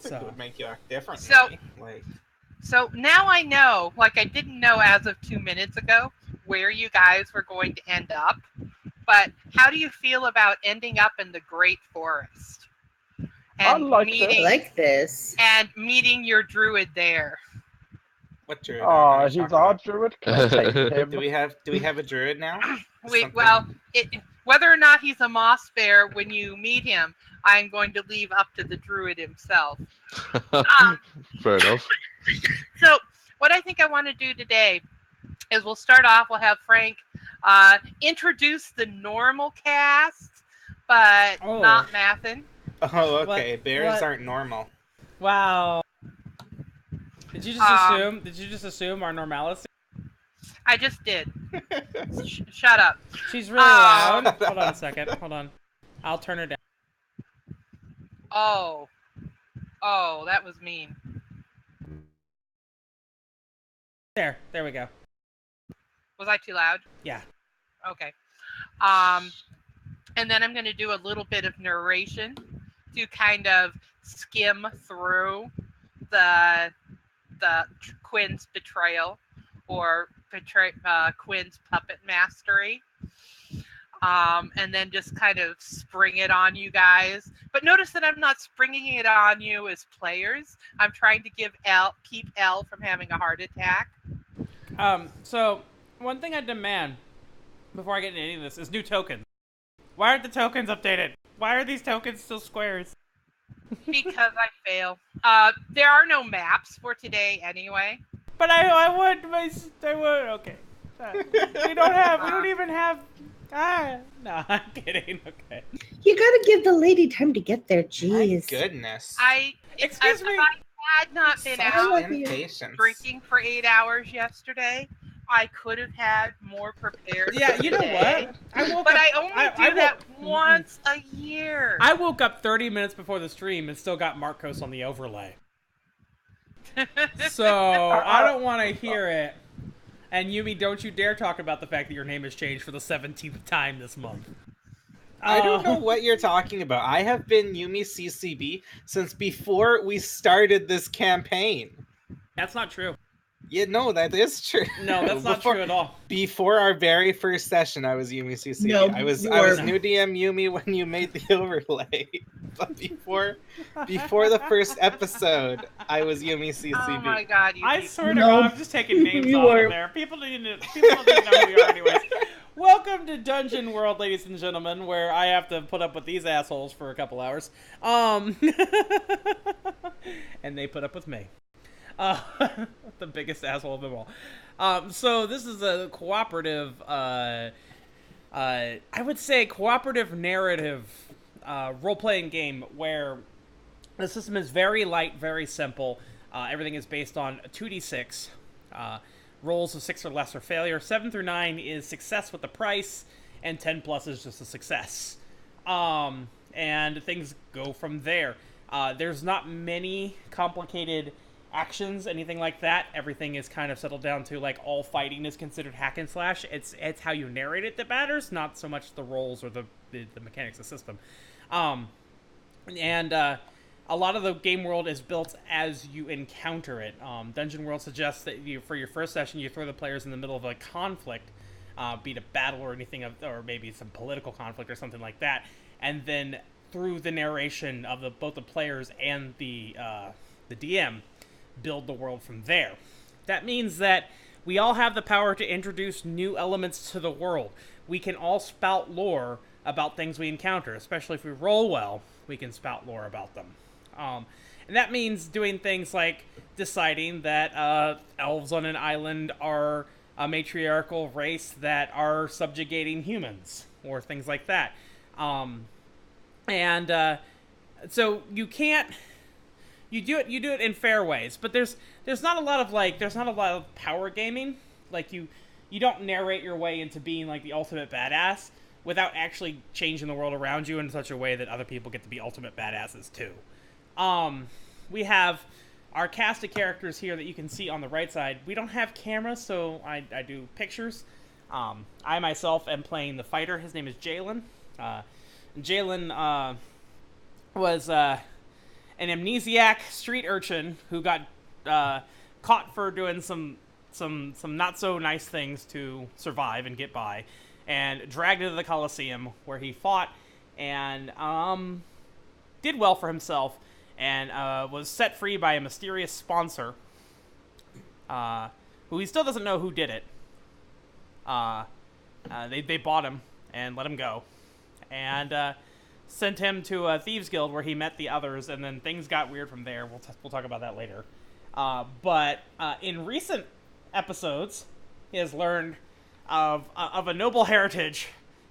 don't think it would make you act differently. So now I know, like I didn't know as of 2 minutes ago, where you guys were going to end up. But how do you feel about ending up in the Great Forest? And I like this. And meeting your druid there. What druid? Oh, he's our druid. Can I take him? Do we have a druid now? Whether or not he's a moss bear, when you meet him, I'm going to leave up to the druid himself. Fair enough. So, what I think I want to do today is we'll start off. We'll have Frank introduce the normal cast, but not Mathin. Oh, okay. Bears aren't normal. Wow. Did you just assume our normality? I just did. Shut up. She's really loud. Hold on a second. Hold on. I'll turn her down. Oh, that was mean. There we go. Was I too loud? Yeah. Okay. And then I'm going to do a little bit of narration to kind of skim through the Quinn's betrayal or Quinn's puppet mastery. And then just kind of spring it on you guys. But notice that I'm not springing it on you as players. I'm trying to keep Elle from having a heart attack. So one thing I demand before I get into any of this is new tokens. Why aren't the tokens updated? Why are these tokens still squares? Because I fail. There are no maps for today anyway. But I would. Okay. We don't even have. No, I'm kidding. Okay. You gotta give the lady time to get there. Jeez. My goodness. Excuse me. If I had not been out drinking for 8 hours yesterday, I could have had more prepared. Yeah, you know what? I only do that once a year. I woke up 30 minutes before the stream and still got Martkos on the overlay. So I don't want to hear it. And Yumi, don't you dare talk about the fact that your name has changed for the 17th time this month. I don't know what you're talking about. I have been YumiCCB since before we started this campaign. That's not true. Yeah, no, that is true. No, that's not true at all. Before our very first session, I was YumiCCB. No, I was new DM Yumi when you made the overlay. But before the first episode, I was YumiCCB. Oh my god, I swear to God, I'm just taking names off of there. People don't even know who we are anyways. Welcome to Dungeon World, ladies and gentlemen, where I have to put up with these assholes for a couple hours. And they put up with me. The biggest asshole of them all. So this is a cooperative, I would say cooperative narrative role-playing game where the system is very light, very simple. Everything is based on 2d6. Rolls of 6 or less are failure. 7 through 9 is success with the price, and 10 plus is just a success. And things go from there. There's not many complicated actions, anything like that. Everything is kind of settled down to like all fighting is considered hack and slash. It's how you narrate it that matters, not so much the rolls or the mechanics of the system. And a lot of the game world is built as you encounter it. Dungeon World suggests that for your first session, you throw the players in the middle of a conflict, be it a battle or anything, or maybe some political conflict or something like that, and then through the narration of both the players and the DM, build the world from there. That means that we all have the power to introduce new elements to the world. We can all spout lore about things we encounter, especially if we roll well, we can spout lore about them. And that means doing things like deciding that elves on an island are a matriarchal race that are subjugating humans, or things like that. So you can't. You do it in fair ways, but there's not a lot of power gaming. Like you don't narrate your way into being like the ultimate badass without actually changing the world around you in such a way that other people get to be ultimate badasses too. We have our cast of characters here that you can see on the right side. We don't have cameras, so I do pictures. I myself am playing the fighter. His name is Jaylin. Jaylin was an amnesiac street urchin who got caught for doing some not so nice things to survive and get by, and dragged into the Colosseum where he fought and did well for himself, and was set free by a mysterious sponsor, who he still doesn't know who did it. They bought him and let him go, and sent him to a thieves guild where he met the others, and then things got weird from there. We'll talk about that later. But in recent episodes, he has learned of a noble heritage,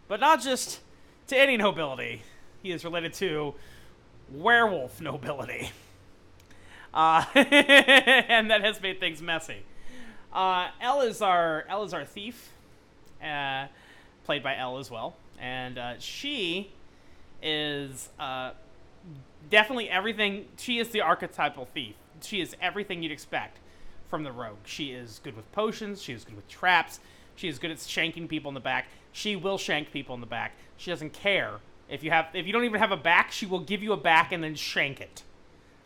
but not just to any nobility. He is related to werewolf nobility, and that has made things messy. Elle is our thief, played by Elle as well, and she is definitely everything. She is the archetypal thief. She is everything you'd expect from the rogue. She is good with potions. She is good with traps. She is good at shanking people in the back. She will shank people in the back. She doesn't care if you don't even have a back. She will give you a back and then shank it.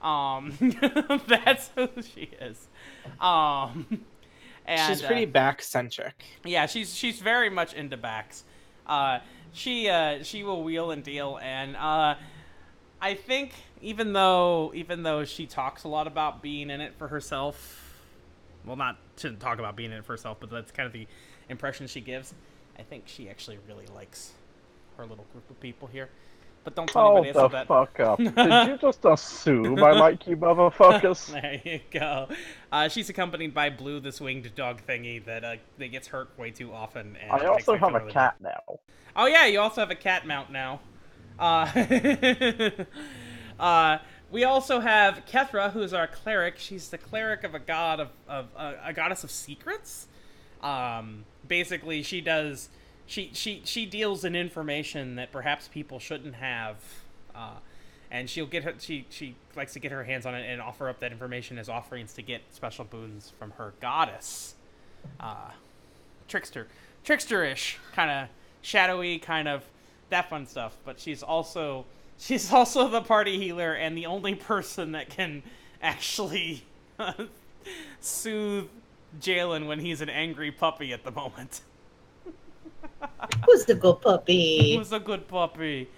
That's who she is. And, she's pretty back centric. Yeah, she's very much into backs. She will wheel and deal, and I think even though she talks a lot about being in it for herself, well, shouldn't talk about being in it for herself, but that's kind of the impression she gives. I think she actually really likes her little group of people here. But don't tell anybody else that. Hold the fuck up. Did you just assume I like you motherfuckers? There you go. She's accompanied by Blue, this winged dog thingy that gets hurt way too often. And I also have a cat now. Oh yeah, you also have a cat mount now. We also have Kethra, who's our cleric. She's the cleric of a god of a goddess of secrets. Basically, she deals in information that perhaps people shouldn't have, and she likes to get her hands on it and offer up that information as offerings to get special boons from her goddess. Tricksterish, kind of shadowy, kind of that fun stuff. But she's also the party healer and the only person that can actually soothe Jaylin when he's an angry puppy at the moment. Who's the good puppy? Who's a good puppy?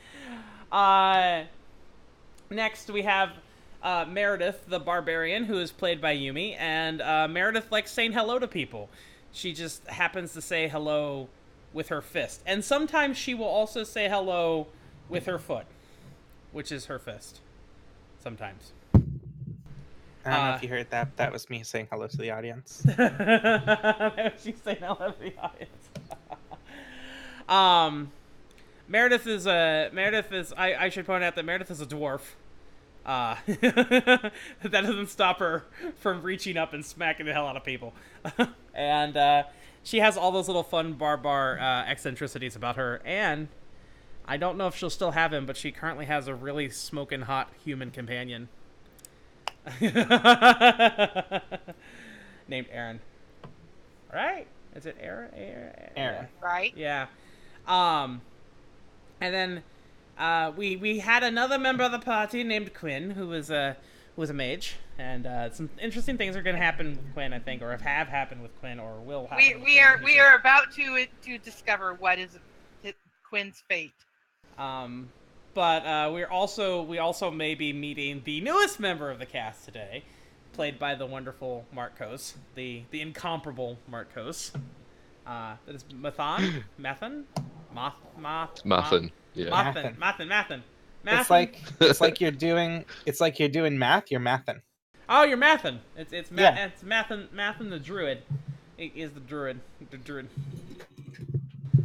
Next we have Merideth, the barbarian, who is played by Yumi, and Merideth likes saying hello to people. She just happens to say hello with her fist, and sometimes she will also say hello with her foot, which is her fist. Sometimes. I don't know if you heard that. That was me saying hello to the audience. She's saying hello to the audience. Merideth is I should point out that Merideth is a dwarf. That doesn't stop her from reaching up and smacking the hell out of people. And she has all those little fun barbar eccentricities about her, and I don't know if she'll still have him, but she currently has a really smoking hot human companion. Named Aaron. Right? Is it Aaron? Aaron. Right? Yeah. And then we had another member of the party named Quinn, who was a mage, and some interesting things are going to happen with Quinn, I think, or have happened with Quinn, or will happen. We are about to discover what is Quinn's fate. But we also may be meeting the newest member of the cast today, played by the wonderful Martkos, the incomparable Martkos. That is Mathin. Yeah. Mathin. It's like you're doing math. You're mathin. Oh, you're Mathin. It's Yeah. It's Mathin the Druid. It is the Druid.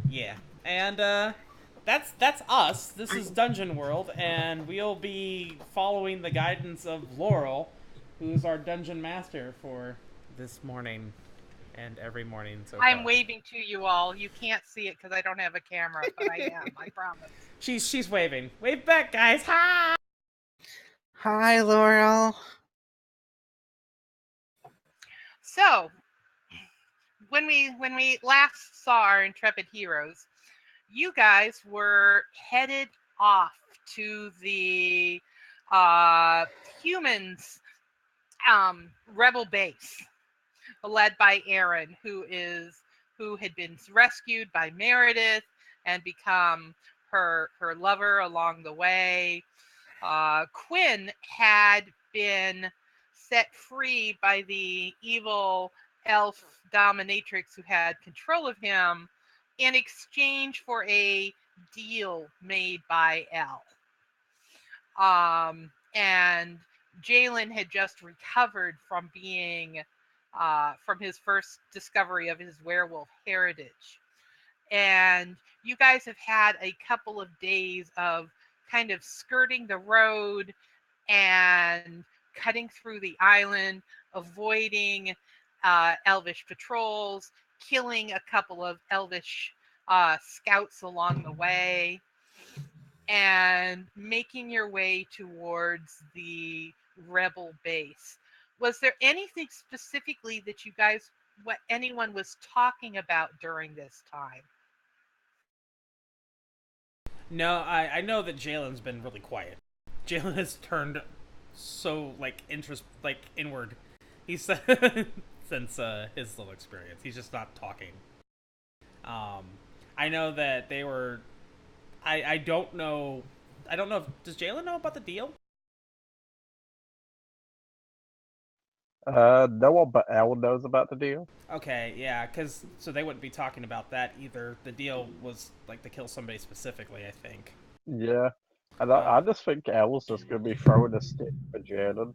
Yeah, and that's us. This is Dungeon World, and we'll be following the guidance of Laurel, who's our dungeon master for this morning and every morning so far. I'm waving to you all. You can't see it because I don't have a camera, but I am. I promise. She's waving. Wave back, guys. Hi. Hi, Laurel. So, when we last saw our intrepid heroes, you guys were headed off to the humans rebel base led by Aaron, who had been rescued by Merideth and become her lover along the way. Quinn had been set free by the evil elf dominatrix who had control of him in exchange for a deal made by Elle. And Jaylin had just recovered from being from his first discovery of his werewolf heritage. And you guys have had a couple of days of kind of skirting the road and cutting through the island, avoiding elvish patrols, killing a couple of elvish scouts along the way, and making your way towards the rebel base. Was there anything specifically that you guys, what anyone was talking about during this time? No, I know that Jaylin's been really quiet. Jaylin has turned so inward. He's since his little experience. He's just not talking. I know that they were. I don't know. I don't know if does Jaylin know about the deal? No one but Elle knows about the deal. Okay, yeah, because so they wouldn't be talking about that either. The deal was like to kill somebody specifically, I think. Yeah. And I just think Elle's just going to be throwing a stick for Jaylin.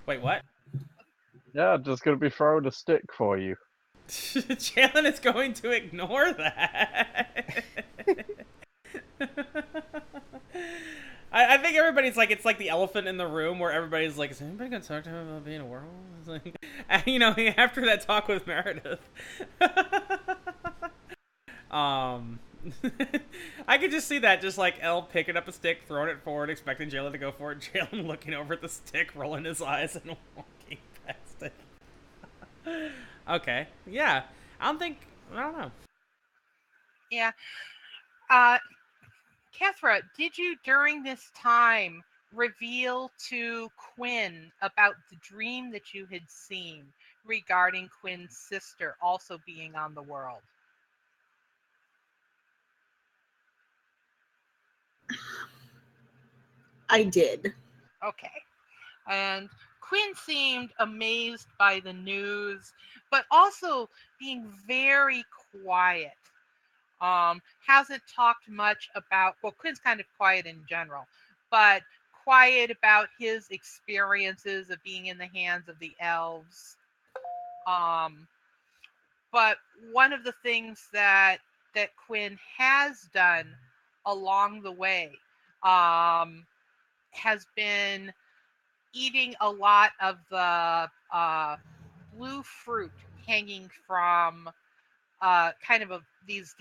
Wait, what? Yeah, just going to be throwing a stick for you. Jaylin is going to ignore that. I think everybody's like, it's like the elephant in the room where everybody's like, is anybody going to talk to him about being a werewolf? It's like, after that talk with Merideth. I could just see that, just like Elle picking up a stick, throwing it forward, expecting Jaylin to go for it, Jaylin looking over at the stick, rolling his eyes, and walking past it. Okay, yeah. I don't know. Yeah. Kethra, did you during this time reveal to Quinn about the dream that you had seen regarding Quinn's sister also being on the world? I did. Okay. And Quinn seemed amazed by the news, but also being very quiet. Hasn't talked much about, well, Quinn's kind of quiet in general, but quiet about his experiences of being in the hands of the elves. But one of the things that Quinn has done along the way has been eating a lot of the blue fruit hanging from kind of these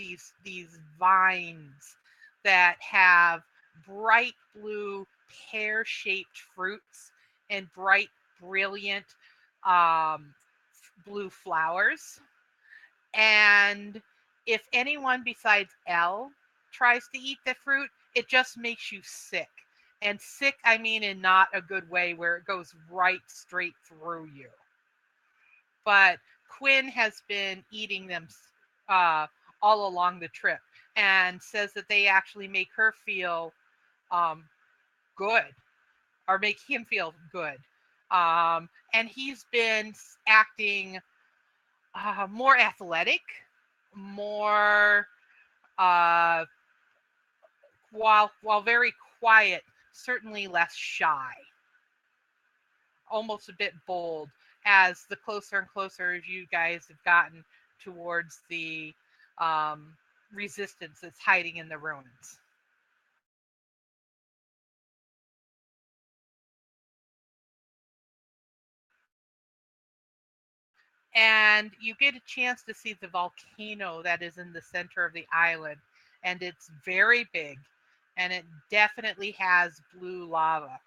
vines that have bright blue pear-shaped fruits and bright, brilliant blue flowers. And if anyone besides Elle tries to eat the fruit, it just makes you sick. And sick, I mean in not a good way where it goes right straight through you. But Quinn has been eating them all along the trip and says that they actually make her feel good, or make him feel good. And he's been acting more athletic, more while very quiet, certainly less shy, almost a bit bold as the closer and closer as you guys have gotten towards the resistance that's hiding in the ruins. And you get a chance to see the volcano that is in the center of the island, and it's very big, and it definitely has blue lava.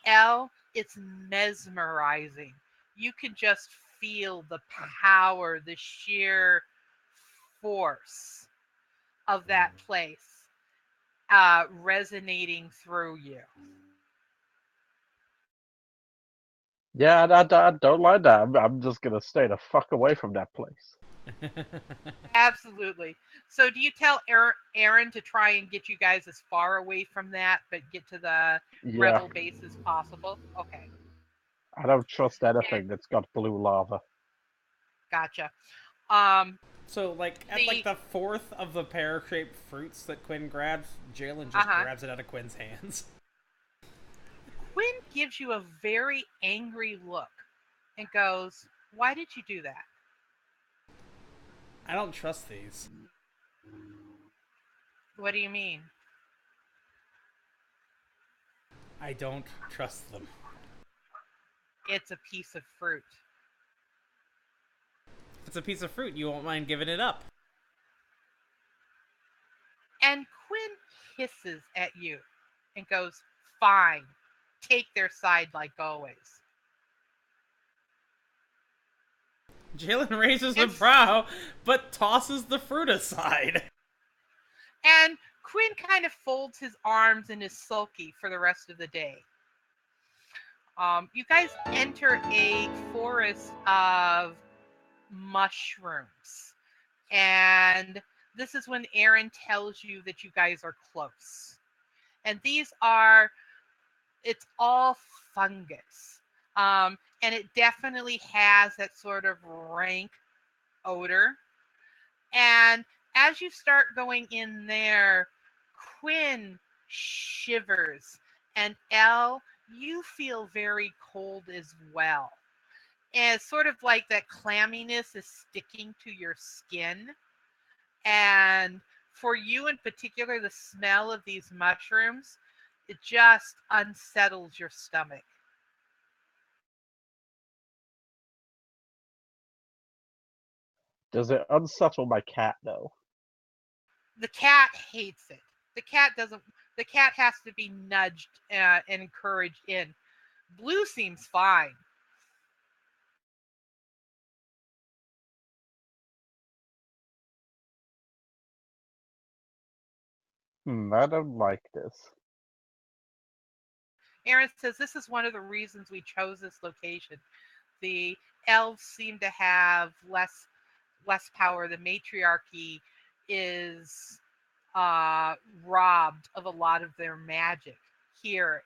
Elle, it's mesmerizing. You can just feel the power, the sheer force of that place. resonating through you. Yeah, I don't like that. I'm just gonna stay the fuck away from that place. Absolutely. So do you tell Aaron to try and get you guys as far away from that, but get to the Yeah, rebel base as possible? Okay, I don't trust anything that's got blue lava. gotcha. So, like, at like the fourth of the pear-shaped fruits that Quinn grabs, Jaylin just grabs it out of Quinn's hands. Quinn gives you a very angry look and goes, "Why did you do that?" I don't trust these. What do you mean? I don't trust them. It's a piece of fruit. If it's a piece of fruit, you won't mind giving it up. And Quinn hisses at you and goes, "Fine. Take their side like always." Jaylin raises a brow, but tosses the fruit aside. And Quinn kind of folds his arms and is sulky for the rest of the day. You guys enter a forest of mushrooms. And this is when Aaron tells you that you guys are close. And it's all fungus. And it definitely has that sort of rank odor. And as you start going in there, Quinn shivers. And Elle, you feel very cold as well. And it's sort of like that clamminess is sticking to your skin. And for you in particular, the smell of these mushrooms, it just unsettles your stomach. Does it unsettle my cat though? The cat hates it. The cat doesn't. The cat has to be nudged and encouraged in. Blue seems fine. I don't like this. Aaron says this is one of the reasons we chose this location. The elves seem to have less power. The matriarchy is robbed of a lot of their magic here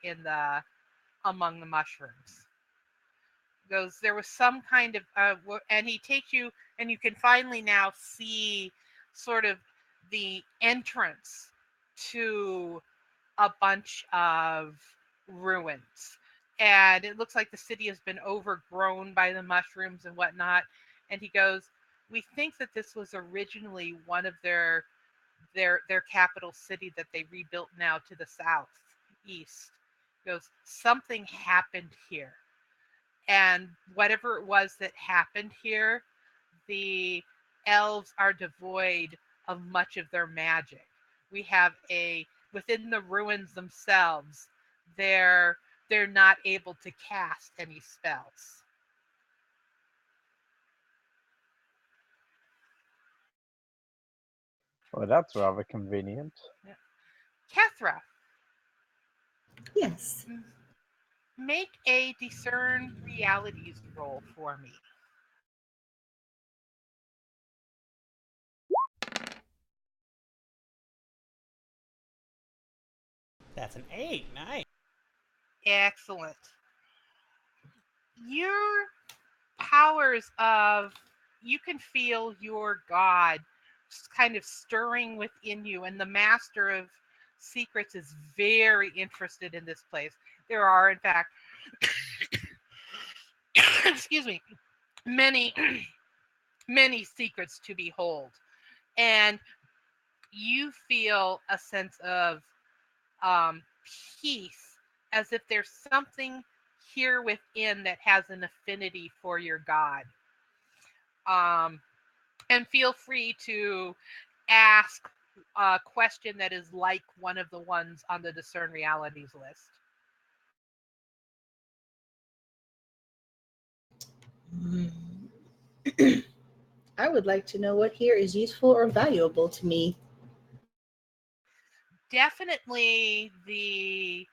among the mushrooms. Goes, there was some kind of and he takes you, and you can finally now see sort of the entrance to a bunch of ruins, and it looks like the city has been overgrown by the mushrooms and whatnot. And he goes, "We think that this was originally one of their capital city that they rebuilt now to the southeast." He goes, "Something happened here, and whatever it was that happened here, the elves are devoid of much of their magic. We have within the ruins themselves, they're not able to cast any spells." Well, that's rather convenient. Yeah. Kethra. Yes. Make a discern realities roll for me. That's an 8. Nice. Excellent. Your powers you can feel your god just kind of stirring within you, and the master of secrets is very interested in this place. There are, in fact, excuse me, many secrets to behold, and you feel a sense of peace, as if there's something here within that has an affinity for your god. And feel free to ask a question that is like one of the ones on the Discern Realities list. I would like to know what here is useful or valuable to me. definitely the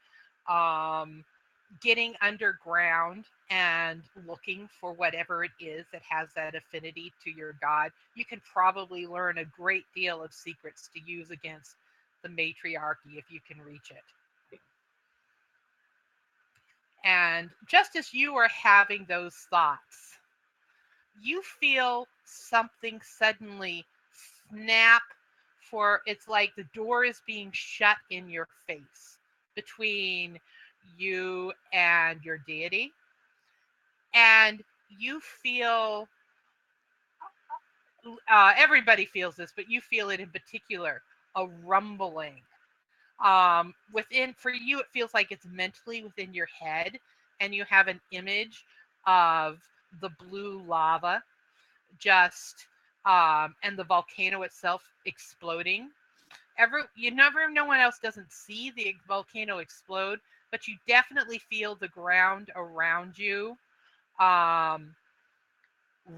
getting underground and looking for whatever it is that has that affinity to your god. You can probably learn a great deal of secrets to use against the matriarchy if you can reach it. And just as you are having those thoughts, you feel something suddenly snap, for it's like the door is being shut in your face between you and your deity. And you feel, everybody feels this, but you feel it in particular, a rumbling. For you, it feels like it's mentally within your head, and you have an image of the blue lava just and the volcano itself exploding. No one else doesn't see the volcano explode, but you definitely feel the ground around you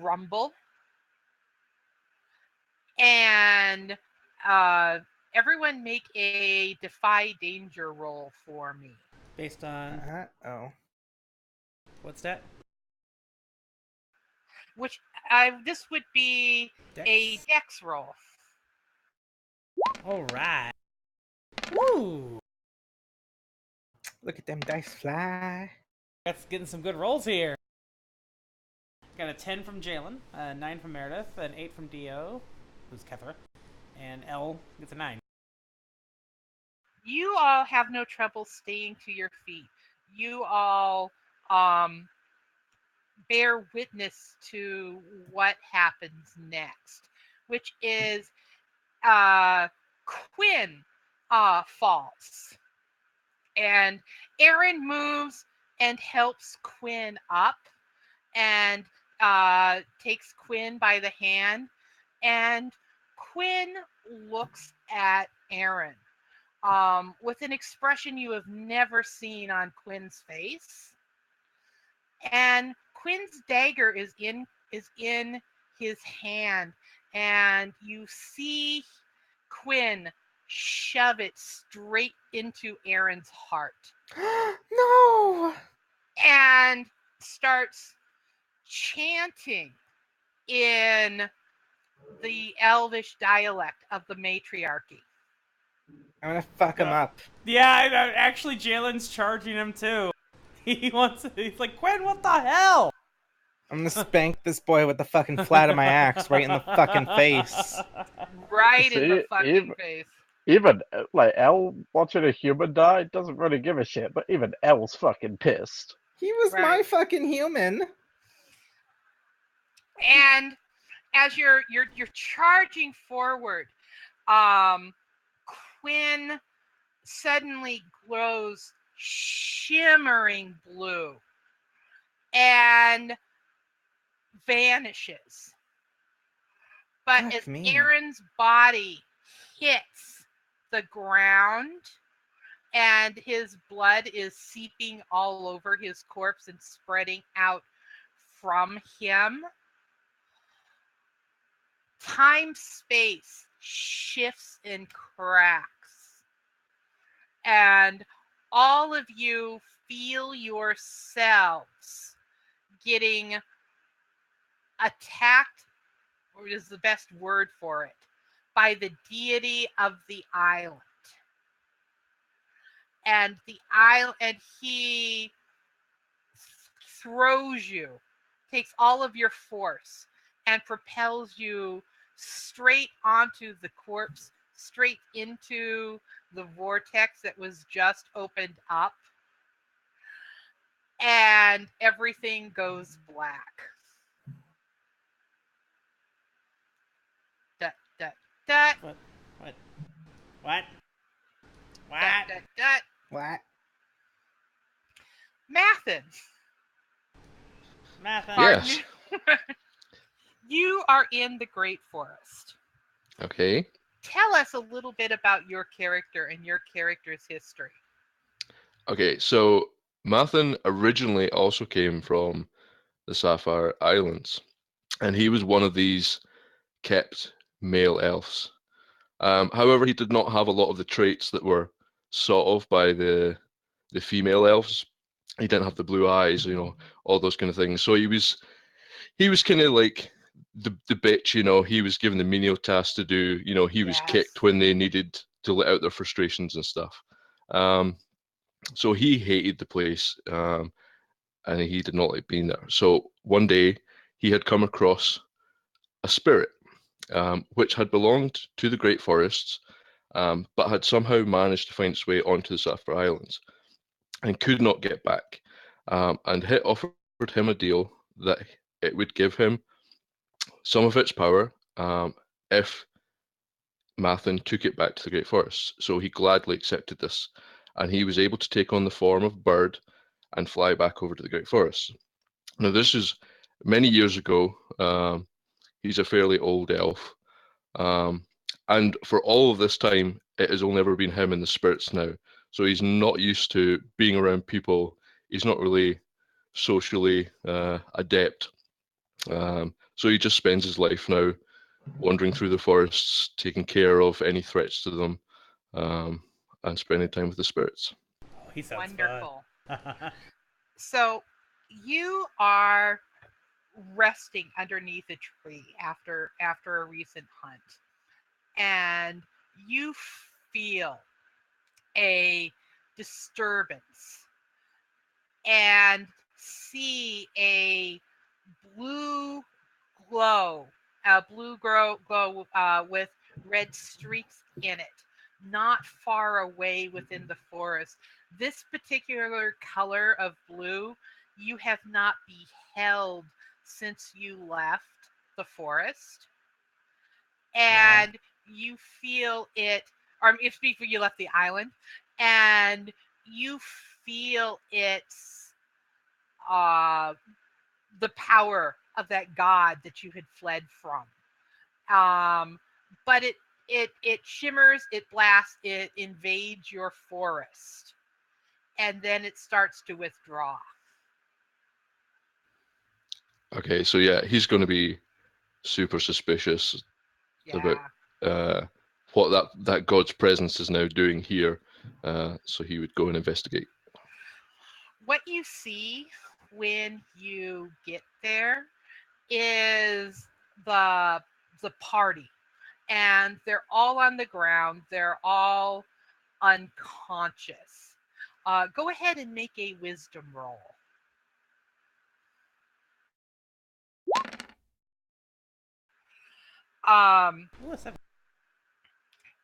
rumble. And everyone make a defy danger roll for me. Based on what's that? Which this would be Dex? a dex roll. All right. Woo! Look at them dice fly. That's getting some good rolls here. Got a 10 from Jaylin, a 9 from Merideth, an 8 from Dio, who's Kethra, and Elle gets a 9. You all have no trouble staying to your feet. You all bear witness to what happens next, which is Quinn falls. And Aaron moves and helps Quinn up and takes Quinn by the hand. And Quinn looks at Aaron with an expression you have never seen on Quinn's face. And Quinn's dagger is in his hand, and you see Quinn shove it straight into Aaron's heart. No! And starts chanting in the Elvish dialect of the matriarchy. I'm gonna fuck him up. Yeah, actually, Jaylin's charging him too. He's like, Quinn, what the hell? I'm gonna spank this boy with the fucking flat of my axe right in the fucking face. Right See, in the fucking face. Even, like, Elle watching a human die doesn't really give a shit, but even Elle's fucking pissed. He was my fucking human. And as you're charging forward, Quinn suddenly glows shimmering blue and vanishes. But Fuck as me. Aaron's body hits the ground and his blood is seeping all over his corpse and spreading out from him, time-space shifts and cracks. And all of you feel yourselves getting attacked, or is the best word for it, by the deity of the island. And he throws you, takes all of your force, and propels you straight onto the corpse, straight into the vortex that was just opened up. And everything goes black. Dut, dut, dut. What? Dut, dut, dut. What? Mathin. Yes. You are in the Great Forest. Okay. Tell us a little bit about your character and your character's history. Okay, so Mathin originally also came from the Sapphire Islands, and he was one of these kept male elves. However, he did not have a lot of the traits that were sought of by the female elves. He didn't have the blue eyes, all those kind of things. So he was kind of like the bitch, he was given the menial tasks to do, he was kicked when they needed to let out their frustrations and stuff. So he hated the place, and he did not like being there. So one day he had come across a spirit, which had belonged to the Great Forests, but had somehow managed to find its way onto the Sapphire Islands and could not get back. And Hit offered him a deal that it would give him some of its power if Mathin took it back to the Great Forests. So he gladly accepted this, and he was able to take on the form of a bird and fly back over to the Great Forests. Now, this is many years ago. He's a fairly old elf. And for all of this time, it has only ever been him and the spirits now. So he's not used to being around people. He's not really socially adept. So he just spends his life now wandering through the forests, taking care of any threats to them, and spending time with the spirits. Oh, he sounds Wonderful. fun. So you are resting underneath a tree after a recent hunt, and you feel a disturbance and see a blue glow with red streaks in it, not far away within the forest. This particular color of blue you have not beheld since you left the forest. And you feel it, or if before you left the island, and you feel its the power of that god that you had fled from. But it shimmers, it blasts, it invades your forest, and then it starts to withdraw. Okay, so yeah, he's going to be super suspicious about what that god's presence is now doing here. So he would go and investigate. What you see when you get there is the party, and they're all on the ground. They're all unconscious. Go ahead and make a wisdom roll.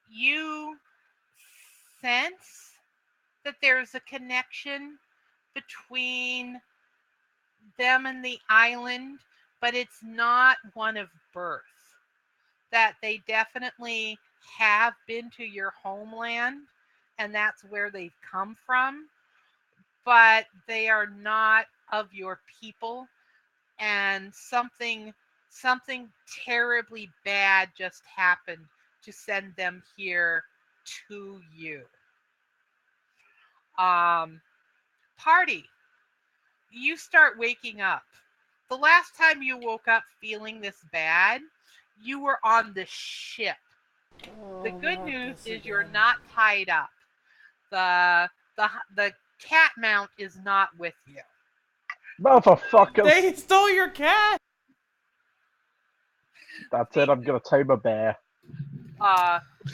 You sense that there's a connection between them and the island, but it's not one of birth. That they definitely have been to your homeland, and that's where they've come from, but they are not of your people, and something terribly bad just happened to send them here to you. Party, you start waking up. The last time you woke up feeling this bad, you were on the ship. The good news is you're not tied up. The cat mount is not with you. Motherfuckers! They stole your cat! That's it, I'm gonna tame a bear.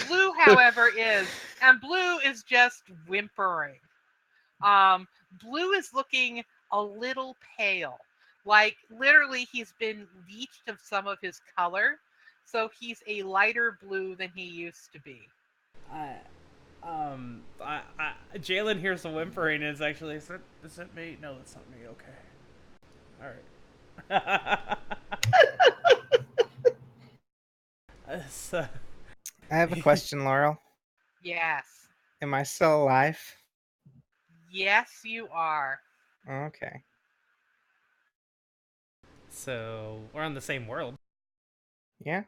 Blue, however, is, and Blue is just whimpering. Blue is looking a little pale. Like, literally, he's been leached of some of his color, so he's a lighter blue than he used to be. Jaylin hears the whimpering and is actually, is that me? No, that's not me. Okay. Alright. So, I have a question, Laurel. Yes. Am I still alive? Yes, you are. Okay. So, we're on the same world. Yeah.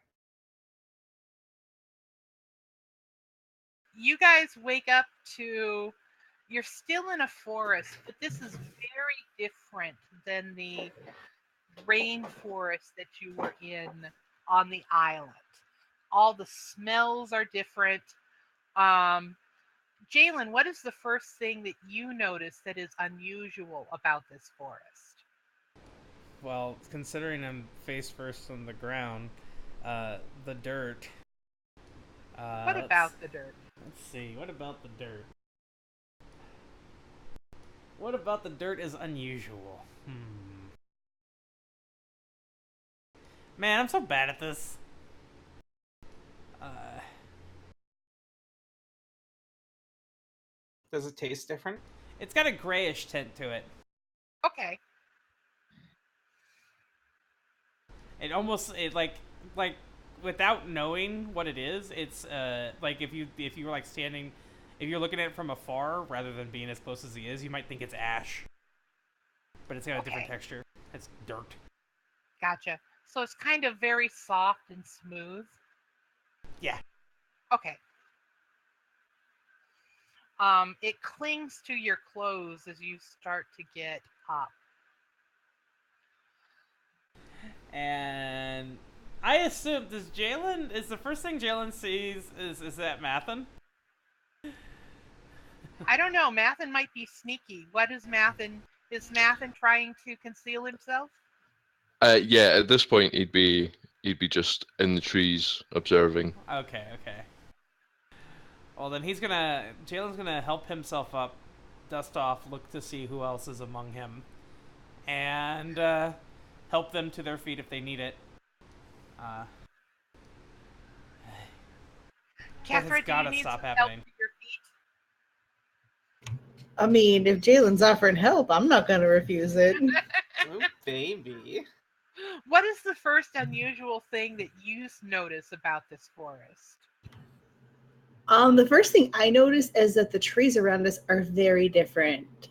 You guys wake up to, you're still in a forest, but this is very different than the rainforest that you were in on the island. all the smells are different. Jaylin, what is the first thing that you notice that is unusual about this forest? Well, considering I'm face first on the ground, the dirt. What about the dirt? Let's see. What about the dirt? What about the dirt is unusual? Man, I'm so bad at this. Does it taste different? It's got a grayish tint to it. Okay. It almost like without knowing what it is, it's like if you were like standing, if you're looking at it from afar rather than being as close as he is, you might think it's ash. But it's got a different texture. It's dirt. Gotcha. So it's kind of very soft and smooth. Yeah. Okay. It clings to your clothes as you start to get up. And I assume is the first thing Jaylin sees is that Mathin? I don't know. Mathin might be sneaky. What is Mathin? Is Mathin trying to conceal himself? Yeah, at this point he'd be just in the trees observing. Okay. Well, then Jaylin's gonna help himself up, dust off, look to see who else is among him, and help them to their feet if they need it. Kethra, do you need some help to your feet? I mean, if Jaylin's offering help, I'm not going to refuse it. Oh, baby. What is the first unusual thing that you notice about this forest? The first thing I noticed is that the trees around us are very different.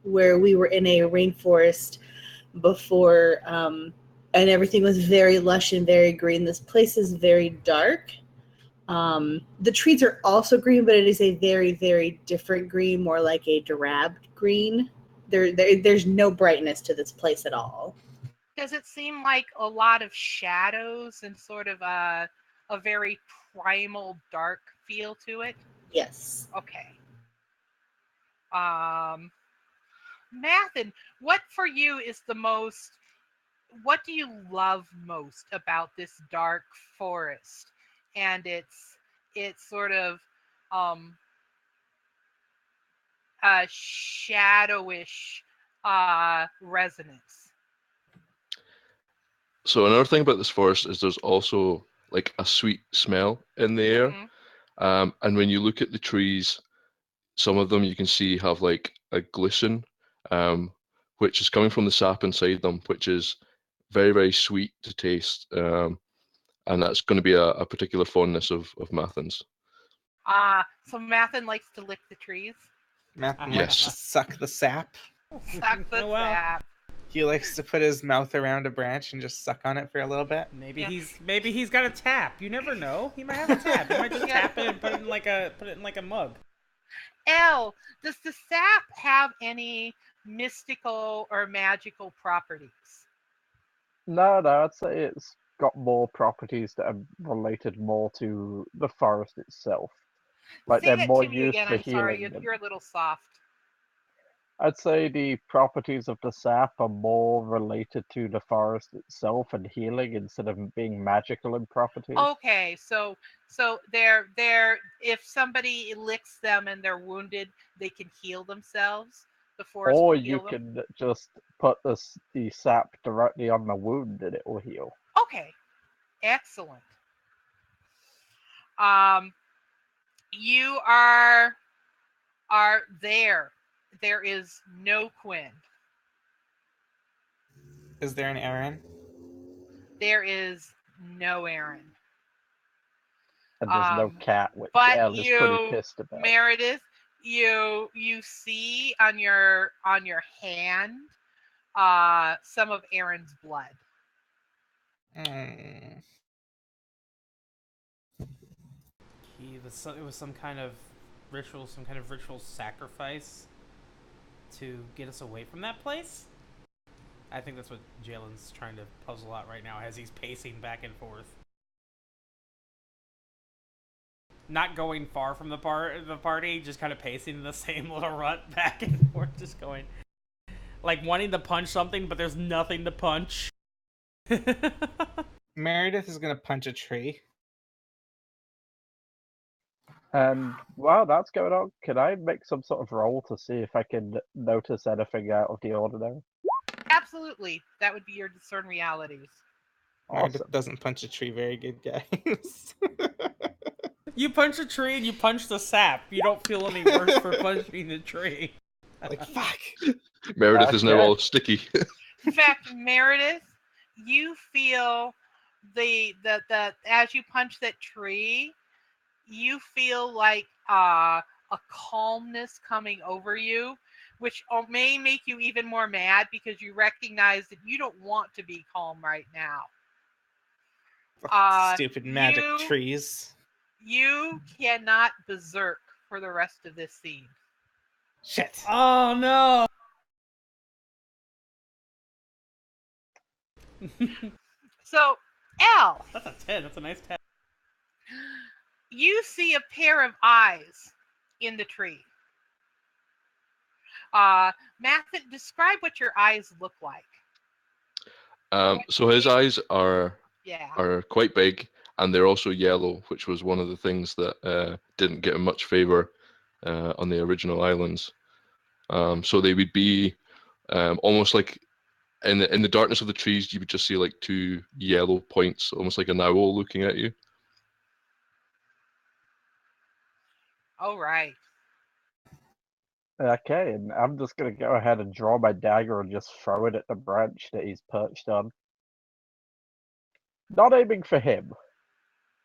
Where we were in a rainforest before, and everything was very lush and very green. This place is very dark. The trees are also green, but it is a very, very different green, more like a drab green. There's no brightness to this place at all. Does it seem like a lot of shadows and sort of a very primal dark feel to it? Yes. Okay. Mathin, what for you is what do you love most about this dark forest and its sort of shadowish resonance? So another thing about this forest is there's also like a sweet smell in the air. Mm-hmm. And when you look at the trees, some of them you can see have like a glisten, which is coming from the sap inside them, which is very, very sweet to taste. And that's going to be a particular fondness of Mathin's. So Mathin likes to lick the trees? Mathin Yes. likes to suck the sap. Suck the sap. He likes to put his mouth around a branch and just suck on it for a little bit. Maybe he's got a tap. You never know. He might have a tap. He might just tap it and put it in like a mug. Elle, does the sap have any mystical or magical properties? No, I'd say it's got more properties that are related more to the forest itself. Like Say they're that more to me used again. for I'm sorry, healing. you're a little soft. I'd say the properties of the sap are more related to the forest itself and healing instead of being magical in properties. Okay, so they're if somebody licks them and they're wounded, they can heal themselves. The forest Or will you heal them. can just put the sap directly on the wound and it will heal. Okay, excellent. You are there. There is no Quinn. Is there an Aaron? There is no Aaron. And there's no cat, which But Elle is pretty pissed about. Merideth, you see on your hand some of Aaron's blood. It was some kind of ritual sacrifice to get us away from that place. I think that's what Jaylin's trying to puzzle out right now as he's pacing back and forth. not going far from the party, just kind of pacing in the same little rut back and forth, just going, like wanting to punch something, but there's nothing to punch. Meredith is gonna punch a tree. And while that's going on, can I make some sort of roll to see if I can notice anything out of the ordinary? Absolutely. That would be your discern realities. Meredith Awesome. doesn't punch a tree very good, guys. You punch a tree and you punch the sap. You don't feel any worse for punching the tree. Like, fuck. Meredith is now Okay. all sticky. In fact, Meredith, you feel the as you punch that tree, you feel like a calmness coming over you, which may make you even more mad because you recognize that you don't want to be calm right now. Stupid magic trees. You cannot berserk for the rest of this scene. Shit. Oh no! So, Elle, That's a 10. That's a nice 10. you see a pair of eyes in the tree. Mathin, describe what your eyes look like. So his eyes are Yeah. quite big, and they're also yellow, which was one of the things that didn't get him much favor on the original islands. So they would be almost like in the darkness of the trees, you would just see like two yellow points, almost like an owl looking at you. All right. Okay, and I'm just gonna go ahead and draw my dagger and just throw it at the branch that he's perched on. Not aiming for him.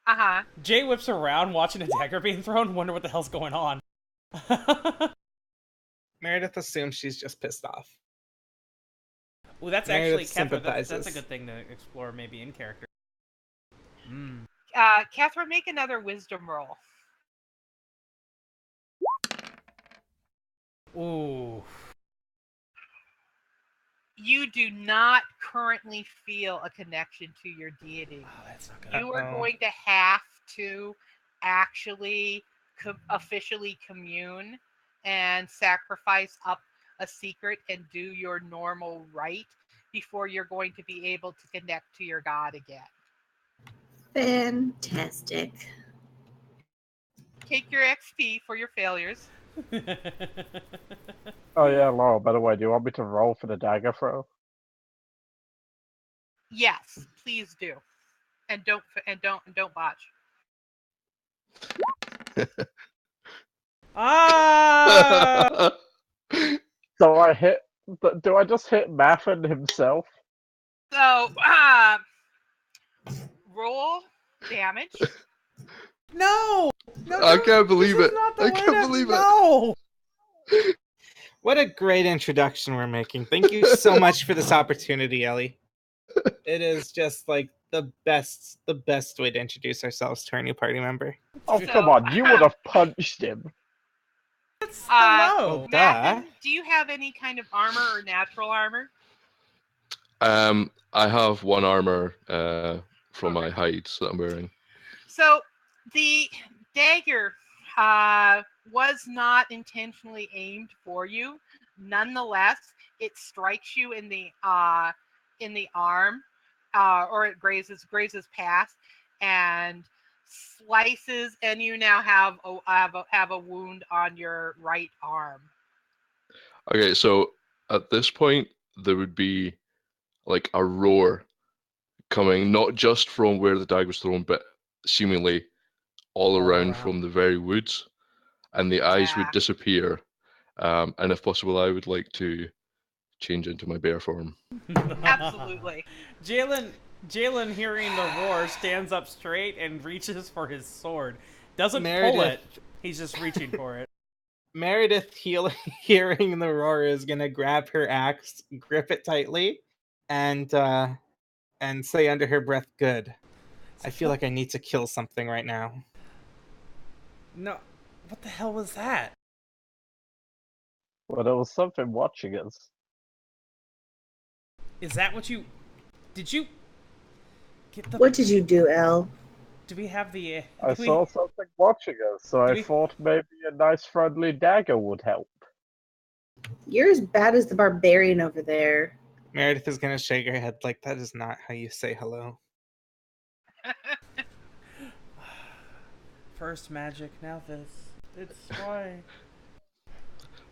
Uh-huh. Jay whips around watching a dagger being thrown, wonder what the hell's going on. Meredith assumes she's just pissed off. Well, that's Meredith actually Kethra. That's a sympathizes. good thing to explore, maybe in character. Kethra, make another wisdom roll. Ooh. You do not currently feel a connection to your deity. Oh, that's not good. You are going to have to actually officially commune and sacrifice up a secret and do your normal rite before you're going to be able to connect to your god again. Fantastic. Take your XP for your failures. Oh yeah, Laurel, by the way, do you want me to roll for the dagger throw? Yes, please do. And don't botch. Ah! So I hit. Do I just hit Mathin himself? So, roll damage. No! No! I can't believe this is it. not the I way can't to- believe it. No! What a great introduction we're making. Thank you so much for this opportunity, Ellie. It is just like the best way to introduce ourselves to our new party member. Oh So, come on! You would have punched him. Hello! Duh. Mathin, do you have any kind of armor or natural armor? I have one armor from my Okay. hides that I'm wearing. So the dagger was not intentionally aimed for you. Nonetheless, it strikes you in the arm, or it grazes past and slices, and you now have a wound on your right arm. Okay, so at this point there would be like a roar coming, not just from where the dagger was thrown, but seemingly all around from the very woods, and the eyes would Yeah. disappear. And if possible, I would like to change into my bear form. Absolutely. Jaylin, hearing the roar, stands up straight and reaches for his sword. Doesn't pull it. Meredith. He's just reaching for it. Meredith hearing the roar is gonna grab her axe, grip it tightly, and say under her breath, "Good. I feel like I need to kill something right now." No. What the hell was that? Well, there was something watching us. Is that what you... Did you... Get the... What did you do, Elle? Do we have the? I saw something watching us, so I thought maybe a nice friendly dagger would help. You're as bad as the barbarian over there. Meredith is gonna shake her head like that is not how you say hello. First magic, now this. It's why.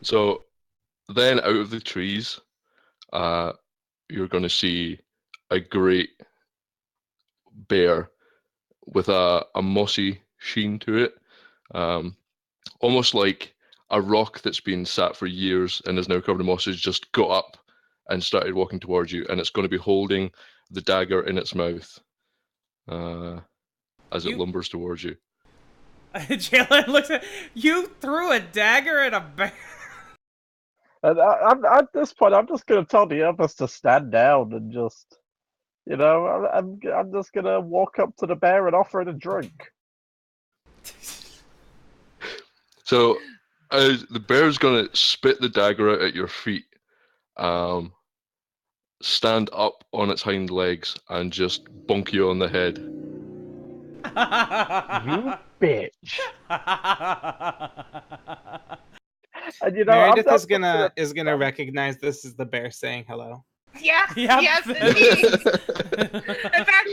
So then out of the trees, you're going to see a great bear with a mossy sheen to it, almost like a rock that's been sat for years and is now covered in moss has just got up and started walking towards you, and it's going to be holding the dagger in its mouth as it lumbers towards you. Jaylin looks at you. Threw a dagger at a bear. And at this point, I'm just going to tell the others to stand down and just, I'm just going to walk up to the bear and offer it a drink. So the bear's going to spit the dagger out at your feet, stand up on its hind legs, and just bonk you on the head. You bitch. And Meredith is gonna recognize this as the bear saying hello. Yes, Yep. yes, indeed. In fact,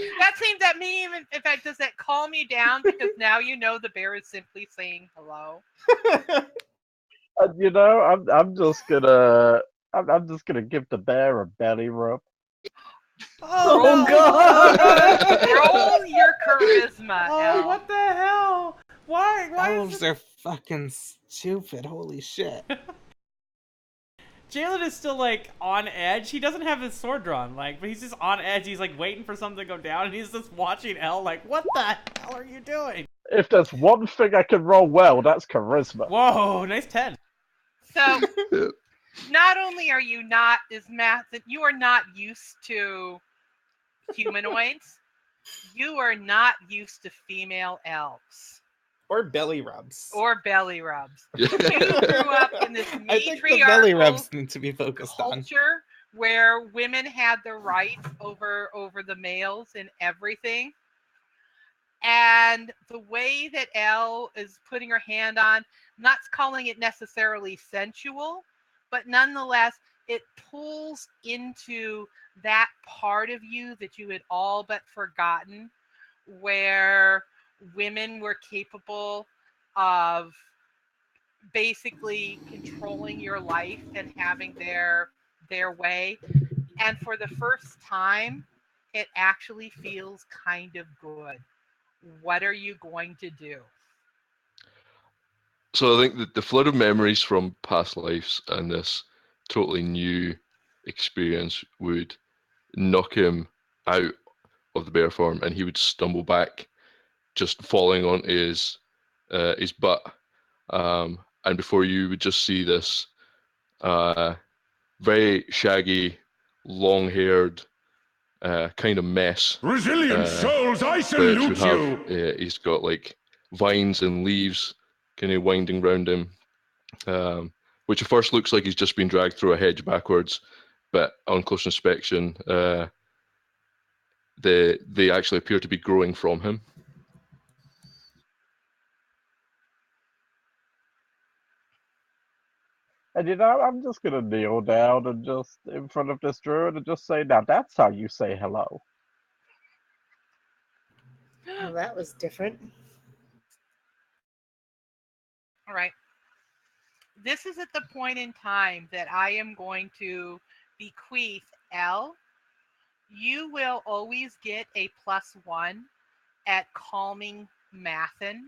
that meme, in fact, does that calm you down because now you know the bear is simply saying hello. And I'm just gonna give the bear a belly rub. Oh God! Roll your charisma. Oh, Elle. what the hell? Why Elves is it... are fucking stupid. Holy shit. Jaylin is still like on edge. He doesn't have his sword drawn, but he's just on edge. He's like waiting for something to go down, and he's just watching Elle like, what the hell are you doing? If there's one thing I can roll well, that's charisma. Whoa, nice 10. So, not only are you not, you are not used to humanoids, you are not used to female elves. Or belly rubs. Or belly rubs. You grew up in this I think the belly rubs need to be focused on. culture where women had the rights over the males in everything. And the way that Elle is putting her hand on, not calling it necessarily sensual, but nonetheless, it pulls into that part of you that you had all but forgotten, where women were capable of basically controlling your life and having their way. And for the first time, it actually feels kind of good. What are you going to do? So I think that the flood of memories from past lives and this totally new experience would knock him out of the bear form, and he would stumble back, just falling on his butt. And before you would just see this very shaggy, long-haired kind of mess. Resilient souls, I salute you! He's got like vines and leaves kind of winding round him, which at first looks like he's just been dragged through a hedge backwards, but on close inspection, they actually appear to be growing from him. And I'm just gonna kneel down and just in front of this druid and just say, now that's how you say hello. Well, that was different. All right. This is at the point in time that I am going to bequeath Elle. You will always get a +1 at calming Mathin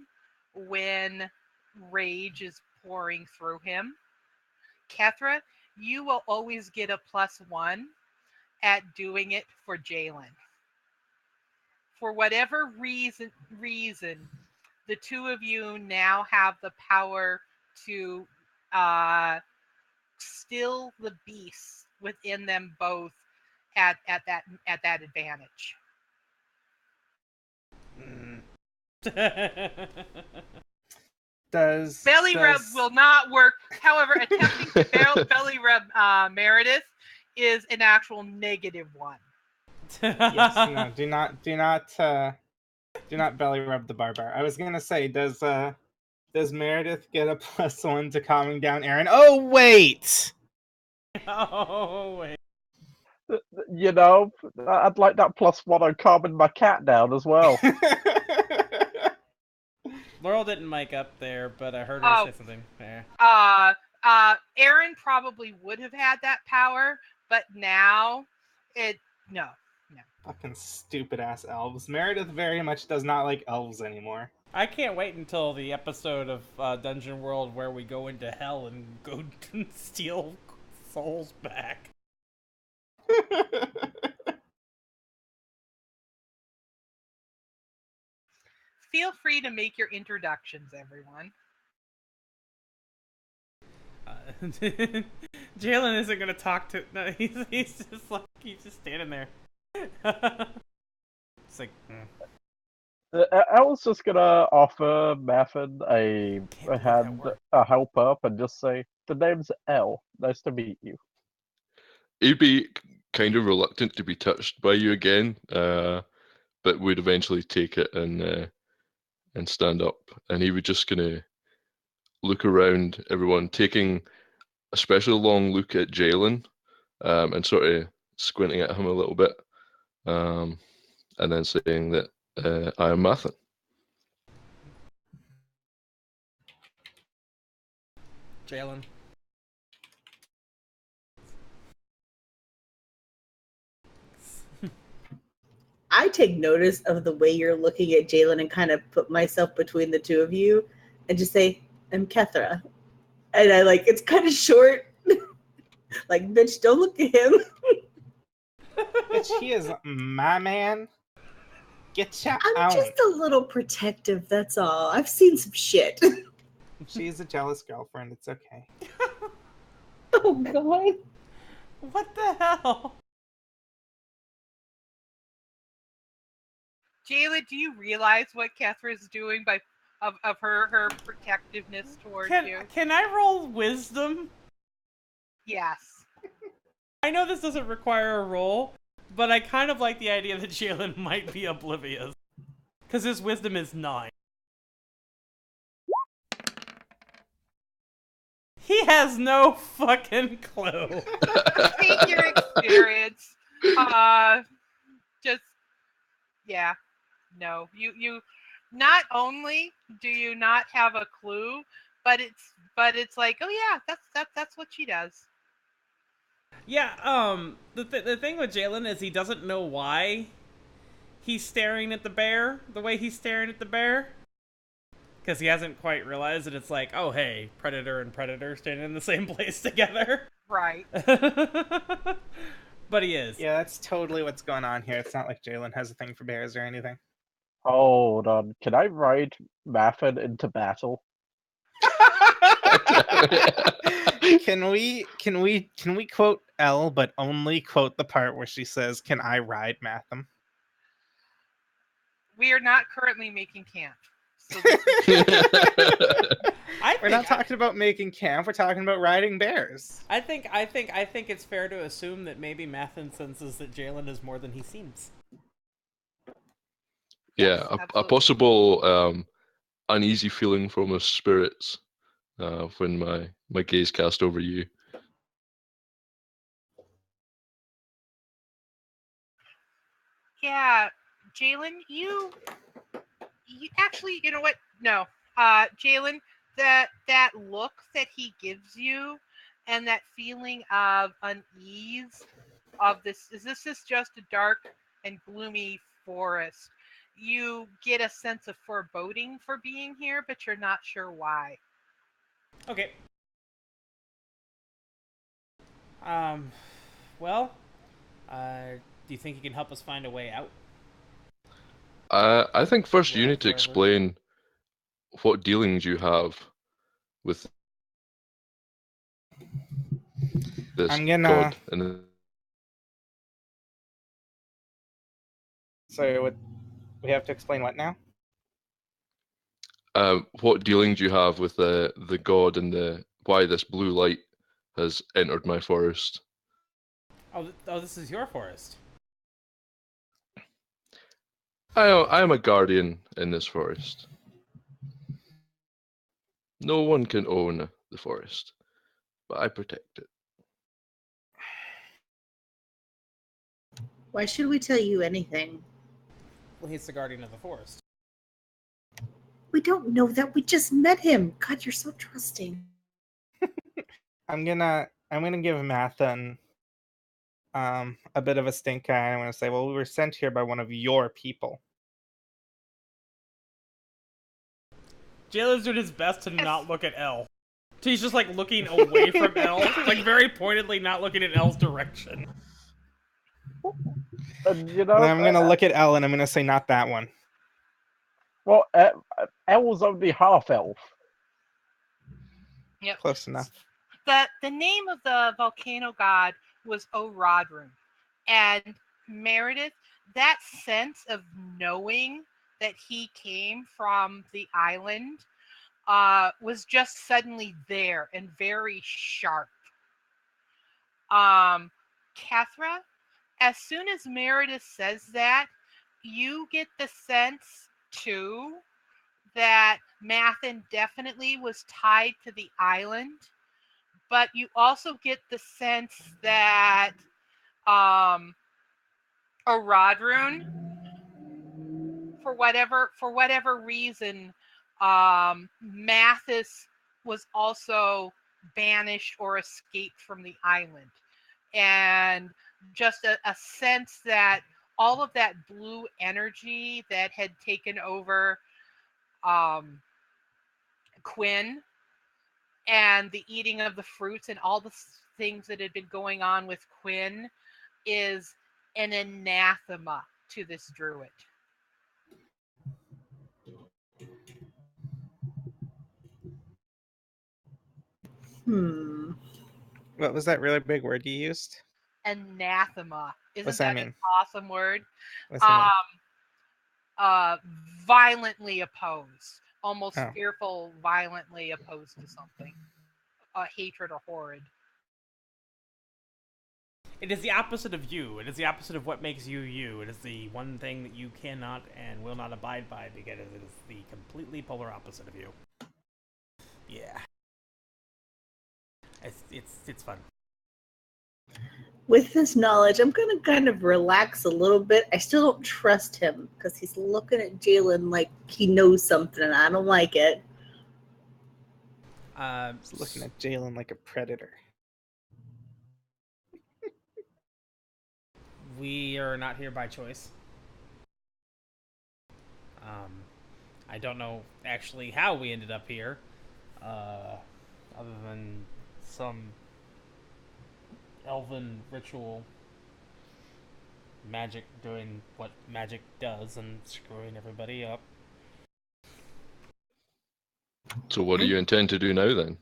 when rage is pouring through him. Kethra, you will always get a +1 at doing it for Jaylin. For whatever reason, the two of you now have the power to still the beasts within them both at that advantage. Belly rub will not work. However, attempting to belly rub Meredith is an actual -1. Yes, no, do not Do not belly rub the barbar. I was gonna say, does Meredith get a +1 to calming down Aaron? Oh wait! Oh wait. You know, I'd like that +1 on calming my cat down as well. Laurel didn't mic up there, but I heard her Oh. say something. Yeah. Aaron probably would have had that power, but now no. Fucking stupid ass elves. Meredith very much does not like elves anymore. I can't wait until the episode of Dungeon World where we go into hell and go steal souls back. Feel free to make your introductions, everyone. Jaylin isn't gonna talk to. No, he's just standing there. It's like. I was just gonna offer Mathin a that hand, word. a help up, and just say, "The name's Elle. Nice to meet you." He'd be kind of reluctant to be touched by you again, but would eventually take it and stand up. And he would just gonna look around everyone, taking a especially long look at Jaylin, and sort of squinting at him a little bit, and then saying that I am Mathin. Jaylin. I take notice of the way you're looking at Jaylin and kind of put myself between the two of you and just say, I'm Kethra. And I like, it's kind of short. Like, bitch, don't look at him. Bitch, he is my man. Get ya I'm out. just a little protective, that's all. I've seen some shit. She's a jealous girlfriend. It's okay. Oh, God. What the hell? Jaylin, do you realize what Kethra's doing of her protectiveness towards you? Can I roll wisdom? Yes. I know this doesn't require a roll, but I kind of like the idea that Jaylin might be oblivious. Because his wisdom is 9. He has no fucking clue. Take your experience. Just, yeah. No. You not only do you not have a clue, but it's like, oh yeah, that's what she does. Yeah, the thing with Jaylin is he doesn't know why he's staring at the bear the way he's staring at the bear. Because he hasn't quite realized that it's like, oh hey, predator and predator standing in the same place together. Right. But he is. Yeah, that's totally what's going on here. It's not like Jaylin has a thing for bears or anything. Hold on. Can I ride Mathin into battle? Can we quote Elle, but only quote the part where she says, "Can I ride Mathin?" We are not currently making camp. So We're not talking about making camp. We're talking about riding bears. I think it's fair to assume that maybe Mathin senses that Jaylin is more than he seems. Yeah, Yes, a possible uneasy feeling from his spirits when my gaze cast over you. yeah, Jaylin, you actually, you know what? No, Jaylin, that look that he gives you, and that feeling of unease of this is just a dark and gloomy forest. You get a sense of foreboding for being here, but you're not sure why. Okay. Well, do you think you can help us find a way out? I think first you Yeah, need to wherever. explain what dealings you have with this I'm gonna- god. And So what? We have to explain what now? what dealings you have with the god and why this blue light has entered my forest. Oh, this is your forest. I am a guardian in this forest. No one can own the forest, but I protect it. Why should we tell you anything? Well, he's the guardian of the forest. We don't know that. We just met him. God, you're so trusting. I'm gonna give Mathin a bit of a stink eye. I'm gonna say, well, we were sent here by one of your people. Jaylin's doing his best to not look at Elle. He's just like looking away from Elle, like very pointedly not looking in Elle's direction. And, And then I'm gonna look at Elle and I'm gonna say, not that one. Well, Elle's only half elf. Yep. Close enough. The name of the volcano god was Orodrun. And Merideth, that sense of knowing that he came from the island was just suddenly there and very sharp. Kethra, as soon as Merideth says that, you get the sense too that Mathin definitely was tied to the island, but you also get the sense that Orodrun, for whatever reason, Mathis was also banished or escaped from the island, and just a sense that all of that blue energy that had taken over Quinn and the eating of the fruits and all the things that had been going on with Quinn is an anathema to this druid. What was that really big word you used? Anathema. What's Isn't that that mean? an awesome word? What's that mean? Violently opposed. Almost Oh. fearful, violently opposed to something. Hatred or horrid. It is the opposite of you. It is the opposite of what makes you you. It is the one thing that you cannot and will not abide by because it is the completely polar opposite of you. Yeah. It's fun. With this knowledge, I'm going to kind of relax a little bit. I still don't trust him because he's looking at Jaylin like he knows something, and I don't like it. He's looking at Jaylin like a predator. We are not here by choice. I don't know actually how we ended up here, other than some elven ritual magic doing what magic does and screwing everybody up. So what do you intend to do now then?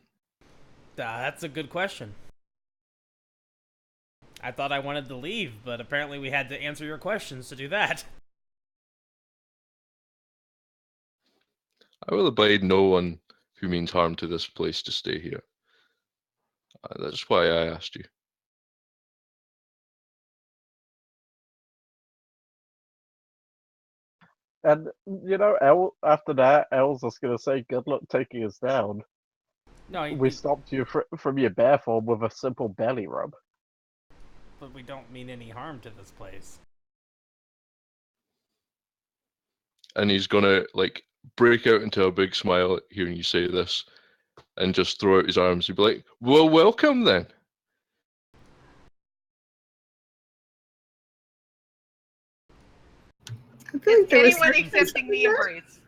That's a good question. I thought I wanted to leave, but apparently we had to answer your questions to do that. I will abide no one who means harm to this place to stay here. That's why I asked you. And, you know, Elle, after that, Elle's just going to say, good luck taking us down. No, We stopped you from your bear form with a simple belly rub. but we don't mean any harm to this place. And he's gonna like break out into a big smile hearing you say this and just throw out his arms. He'd be like, well, welcome then. I feel like there was Anyone certain accepting the embrace.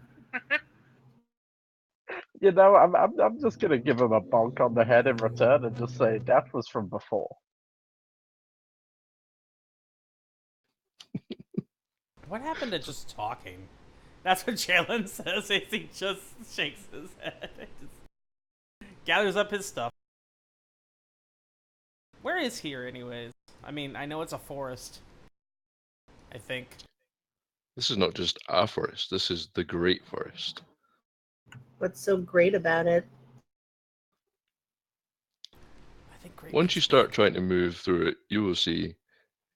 You know, I'm just going to give him a bonk on the head in return and just say, that was from before. What happened to just talking? That's what Jaylin says as he just shakes his head. Just gathers up his stuff. Where is here, anyways? I mean, I know it's a forest. I think. This is not just a forest. This is the Great Forest. What's so great about it? I think great. Once you start trying to move through it, you will see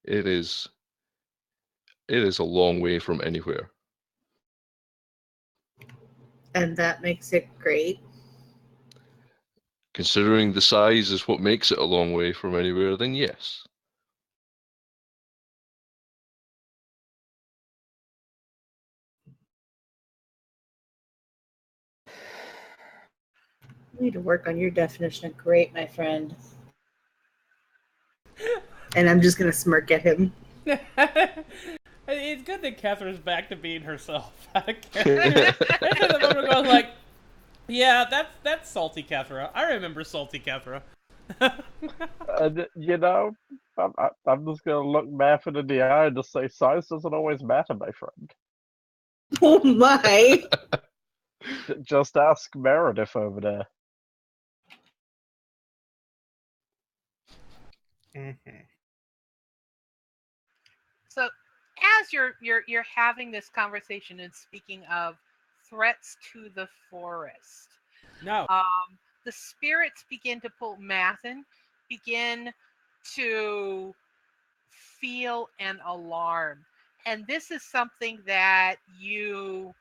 it is a long way from anywhere. And that makes it great. Considering the size is what makes it a long way from anywhere, then yes. You need to work on your definition of great, my friend. And I'm just gonna smirk at him. It's good that Kethra's back to being herself. The moment goes like, yeah, that's salty Kethra. I remember salty Kethra. And, you know, I'm just going to look Mathin in the eye and just say, size doesn't always matter, my friend. Oh my! Just ask Merideth over there. Mm-hmm. So, as you're having this conversation and speaking of threats to the forest, No. the spirits begin to pull. Mathin begin to feel an alarm, and this is something that you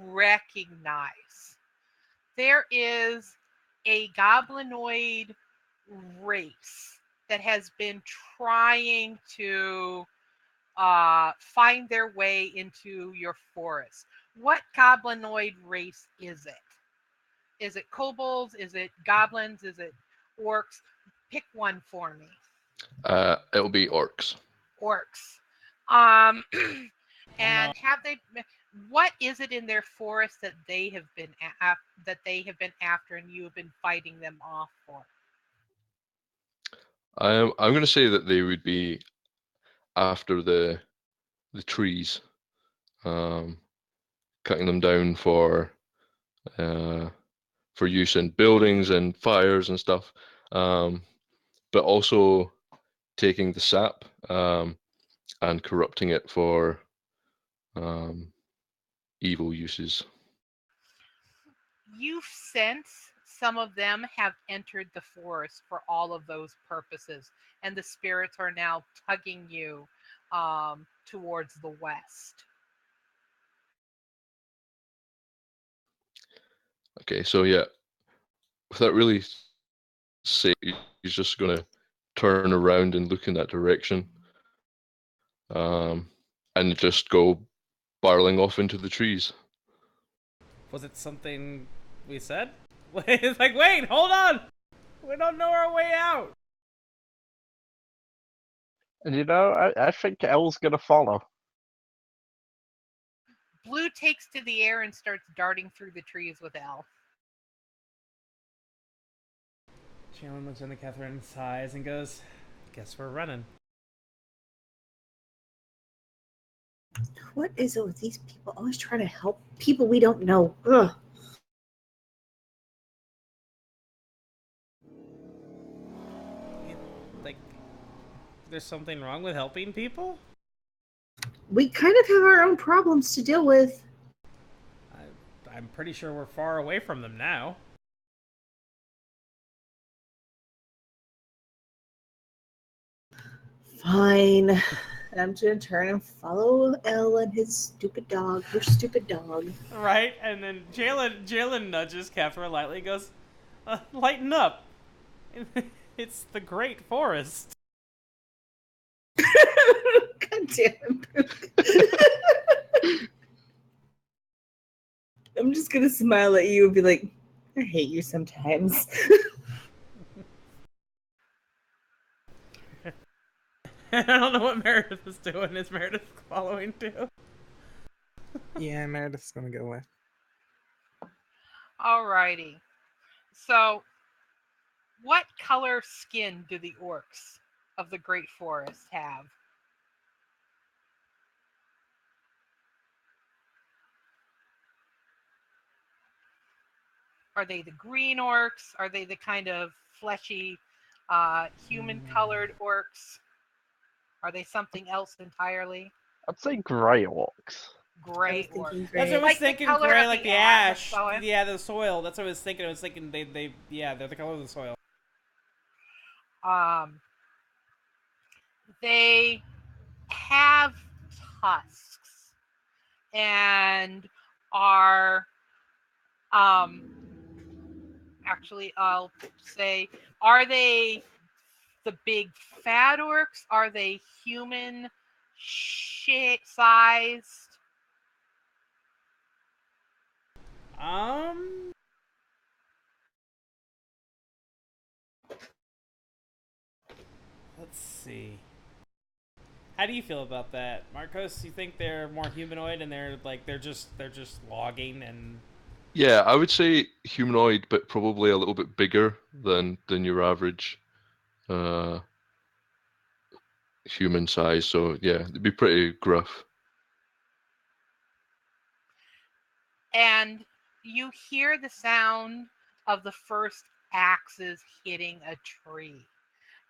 recognize. There is a goblinoid race that has been trying to find their way into your forest. What goblinoid race is it? Is it kobolds? Is it goblins? Is it orcs? Pick one for me. It'll be orcs. Orcs. And have they? What is it in their forest that they have been after, and you have been fighting them off for? I'm going to say that they would be after the trees, cutting them down for use in buildings and fires and stuff, but also taking the sap and corrupting it for evil uses. You sense some of them have entered the forest for all of those purposes, and the spirits are now tugging you towards the west. Okay, so yeah, without really saying, he's just going to turn around and look in that direction, and just go barreling off into the trees. Was it something we said? It's like, wait, hold on! We don't know our way out! And you know, I think Elle's going to follow. Blue takes to the air and starts darting through the trees with Elle. Jaylin looks into Catherine's eyes and goes, guess we're running. What is it with these people always trying to help people we don't know? Ugh. Like, there's something wrong with helping people? We kind of have our own problems to deal with. I'm pretty sure we're far away from them now. Fine. I'm just gonna turn and follow Elle and his stupid dog. Her stupid dog. Right? And then Jaylin nudges Kethra lightly and goes, lighten up. It's the Great Forest. God damn it. I'm just gonna smile at you and be like, I hate you sometimes. I don't know what Merideth is doing. Is Merideth following too? Yeah, Meredith's gonna go with. Alrighty. So, what color skin do the orcs of the Great Forest have? Are they the green orcs? Are they the kind of fleshy, human-colored orcs? Are they something else entirely? I'd say grey orcs. Gray orcs. That's what I was Like the thinking. color Gray, of like the the ash, ash. Yeah, the soil. That's what I was thinking. I was thinking they're the color of the soil. They have tusks and are Actually, I'll say, are they the big fat orcs? Are they human sized? Let's see. How do you feel about that, Martkos? You think they're more humanoid and they're just logging and? Yeah, I would say humanoid, but probably a little bit bigger than your average human size. So yeah, they'd be pretty gruff. And you hear the sound of the first axes hitting a tree.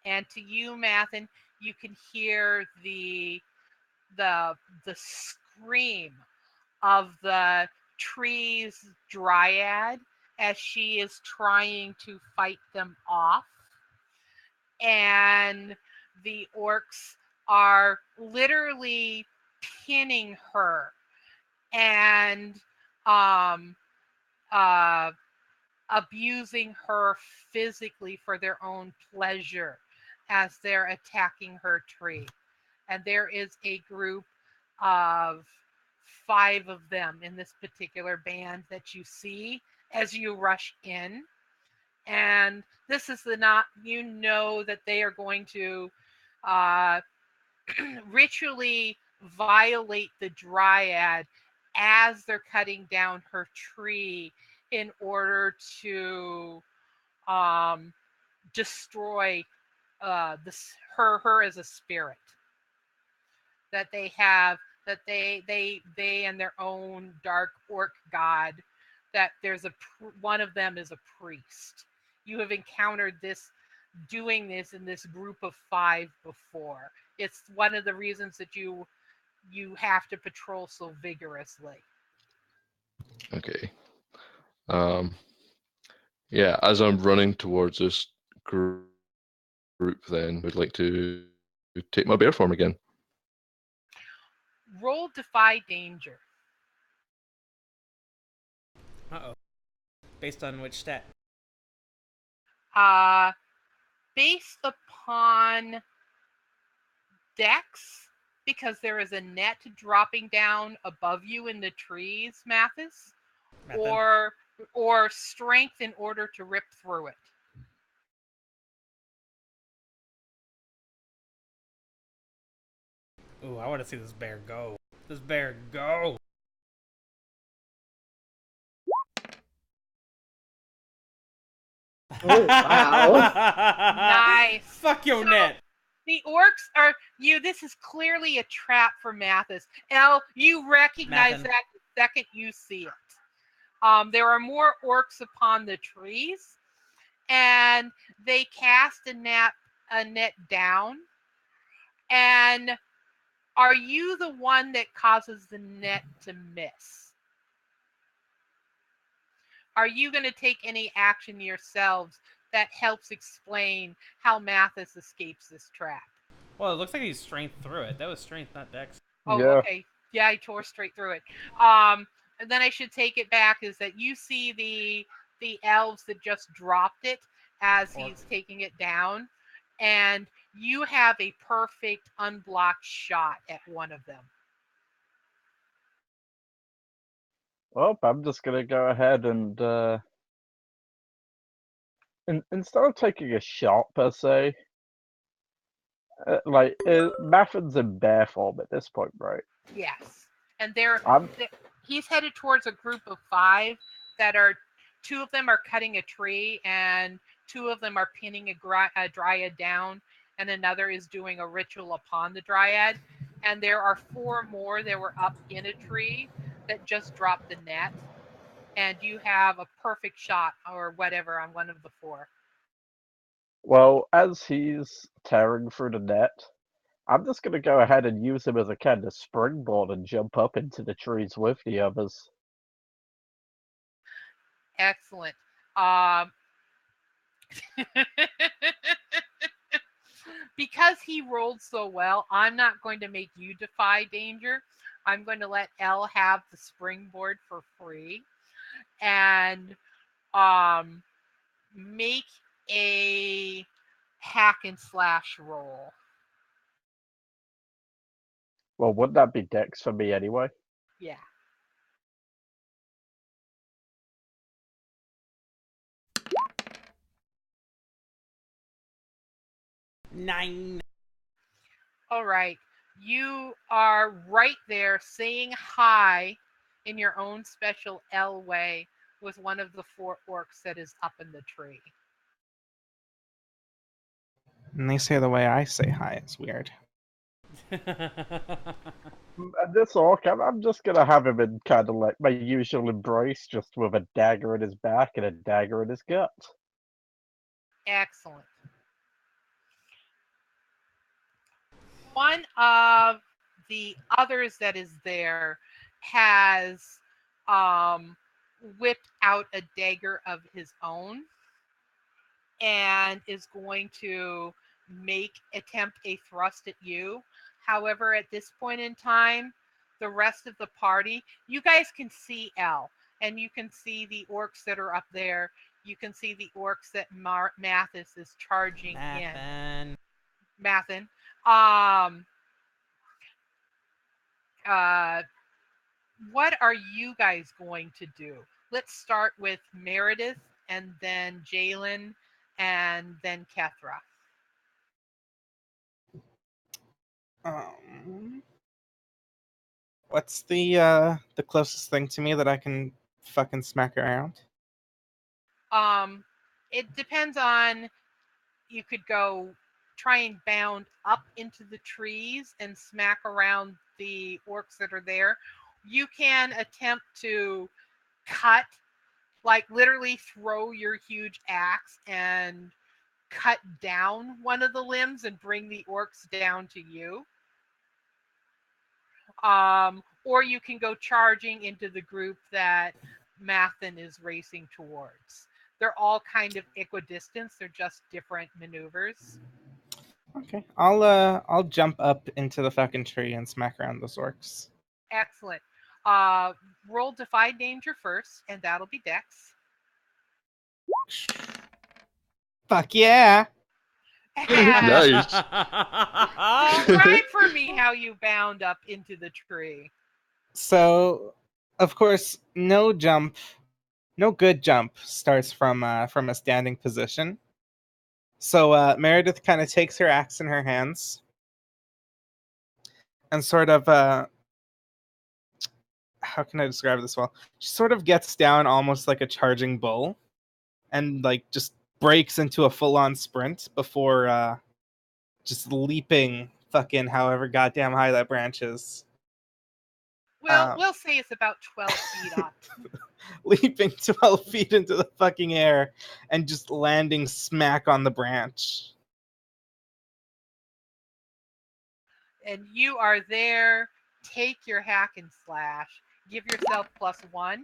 And to you, Mathin, you can hear the scream of the tree's dryad as she is trying to fight them off. And the orcs are literally pinning her and abusing her physically for their own pleasure as they're attacking her tree. And there is a group of 5 of them in this particular band that you see as you rush in. And this is you know that they are going to ritually violate the dryad as they're cutting down her tree in order to destroy her as a spirit. That they have, that they and their own dark orc god, that there's one of them is a priest. You have encountered doing this in this group of 5 before. It's one of the reasons that you have to patrol so vigorously. Okay. Yeah, as I'm running towards this group, then I'd like to take my bear form again. Roll Defy Danger. Uh-oh. Based on which stat? Based upon Dex, because there is a net dropping down above you in the trees, Mathis, or strength in order to rip through it. Ooh, I want to see this bear go. This bear go. Oh, wow. Nice. Fuck your net. The orcs are this is clearly a trap for Mathis. Elle, you recognize Mathin. that the second you see it. There are more orcs upon the trees, and they cast a net down. And are you the one that causes the net to miss? Are you going to take any action yourselves that helps explain how Mathis escapes this trap? Well, it looks like he's strength through it. That was strength, not dex. Oh, Yeah. okay. Yeah, I tore straight through it. And then I should take it back is that you see the elves that just dropped it as he's taking it down, and you have a perfect unblocked shot at one of them. Well, I'm just gonna go ahead and instead of taking a shot per se, Mathin's in bear form at this point, right? Yes, and he's headed towards a group of 5 that are 2 of them are cutting a tree, and 2 of them are pinning a dryad down, and another is doing a ritual upon the dryad. And there are 4 more that were up in a tree that just dropped the net, and you have a perfect shot or whatever on one of the 4. Well, as he's tearing through the net, I'm just gonna go ahead and use him as a kind of springboard and jump up into the trees with the others. Excellent. Because he rolled so well, I'm not going to make you defy danger. I'm going to let Elle have the springboard for free. and make a hack and slash roll. Well, wouldn't that be Dex for me anyway? Yeah. Nine. All right. You are right there saying hi in your own special Elle way with one of the 4 orcs that is up in the tree. And they say the way I say hi is weird. And this orc, I'm just gonna have him in kind of like my usual embrace, just with a dagger in his back and a dagger in his gut. Excellent. One of the others that is there has whipped out a dagger of his own and is going to attempt a thrust at you. However, at this point in time, the rest of the party, you guys can see Elle, and you can see the orcs that are up there. You can see the orcs that Mathis is charging in. Mathin. What are you guys going to do? Let's start with Merideth, and then Jaylin, and then Kethra. What's the closest thing to me that I can fucking smack around? It depends on. You could go try and bound up into the trees and smack around the orcs that are there. You can attempt to cut, like literally throw your huge axe and cut down one of the limbs and bring the orcs down to you. Or you can go charging into the group that Mathin is racing towards. They're all kind of equidistant. They're just different maneuvers. Okay, I'll jump up into the fucking tree and smack around those orcs. Excellent. Roll Defy Danger first, and that'll be Dex. Fuck yeah! And Nice. describe for me how you bound up into the tree. So, of course, no good jump starts from a standing position. So Meredith kind of takes her axe in her hands and sort of how can I describe this well? She sort of gets down almost like a charging bull and like just breaks into a full-on sprint before just leaping fucking however goddamn high that branch is. Well, we'll say it's about 12 feet up. Leaping 12 feet into the fucking air and just landing smack on the branch. And you are there. Take your hack and slash. Give yourself +1. All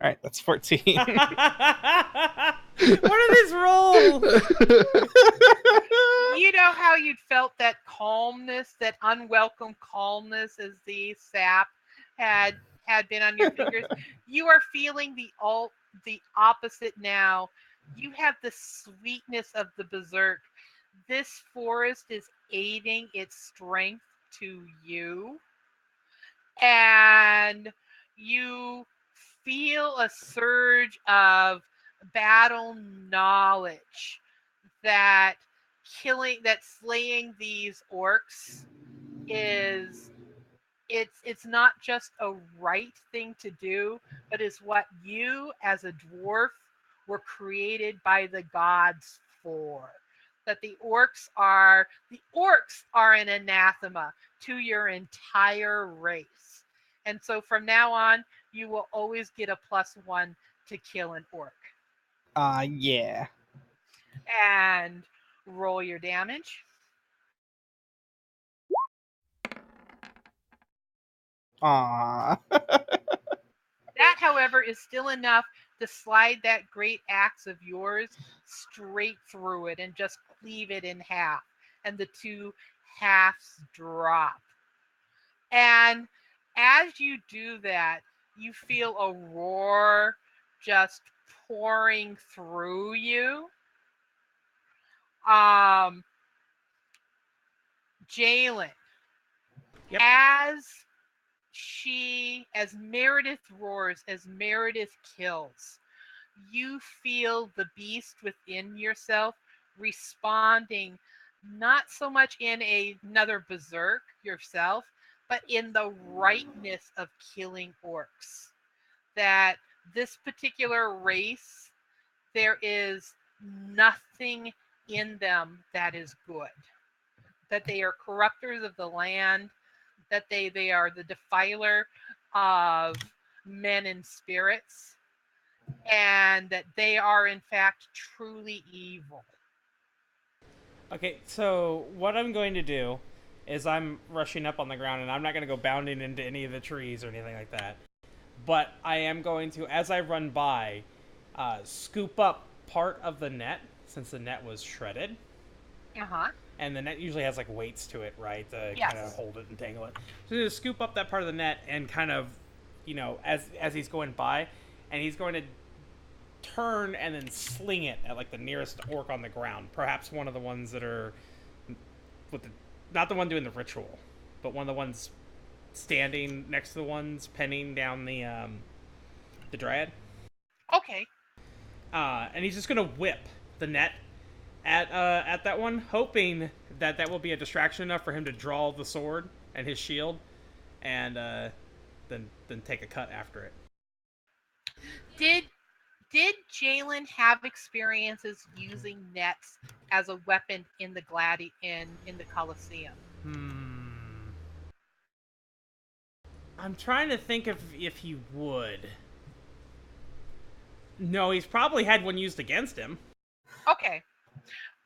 right, that's 14. What are these rolls? You know how you'd felt that calmness, that unwelcome calmness as the sap had been on your fingers? You are feeling the opposite now. You have the sweetness of the berserk. This forest is aiding its strength to you. And you feel a surge of battle knowledge that slaying these orcs it's not just a right thing to do, but is what you as a dwarf were created by the gods for. That the orcs are an anathema to your entire race. And so from now on, you will always get a +1 to kill an orc. Yeah. And roll your damage. Aww. That, however, is still enough to slide that great axe of yours straight through it and just cleave it in half. And the two halves drop. And as you do that, you feel a roar just pouring through you. Jaylin, Yep. as Merideth roars, as Merideth kills, you feel the beast within yourself responding, not so much in another berserk yourself, but in the rightness of killing orcs. That this particular race, there is nothing in them that is good. That they are corruptors of the land, that they are the defiler of men and spirits, and that they are in fact truly evil. Okay, so what I'm going to do is I'm rushing up on the ground, and I'm not going to go bounding into any of the trees or anything like that. But I am going to, as I run by, scoop up part of the net, since the net was shredded. Uh-huh. And the net usually has like weights to it, right? To Yes. kind of hold it and tangle it. So just scoop up that part of the net and kind of, as he's going by, and he's going to turn and then sling it at like the nearest orc on the ground. Perhaps one of the ones that are not the one doing the ritual, but one of the ones standing next to the ones penning down the dryad. Okay. And he's just gonna whip the net at that one, hoping that will be a distraction enough for him to draw the sword and his shield, and then take a cut after it. Did Jaylin have experiences using nets as a weapon in the in the Colosseum? I'm trying to think if he would. No, he's probably had one used against him. Okay.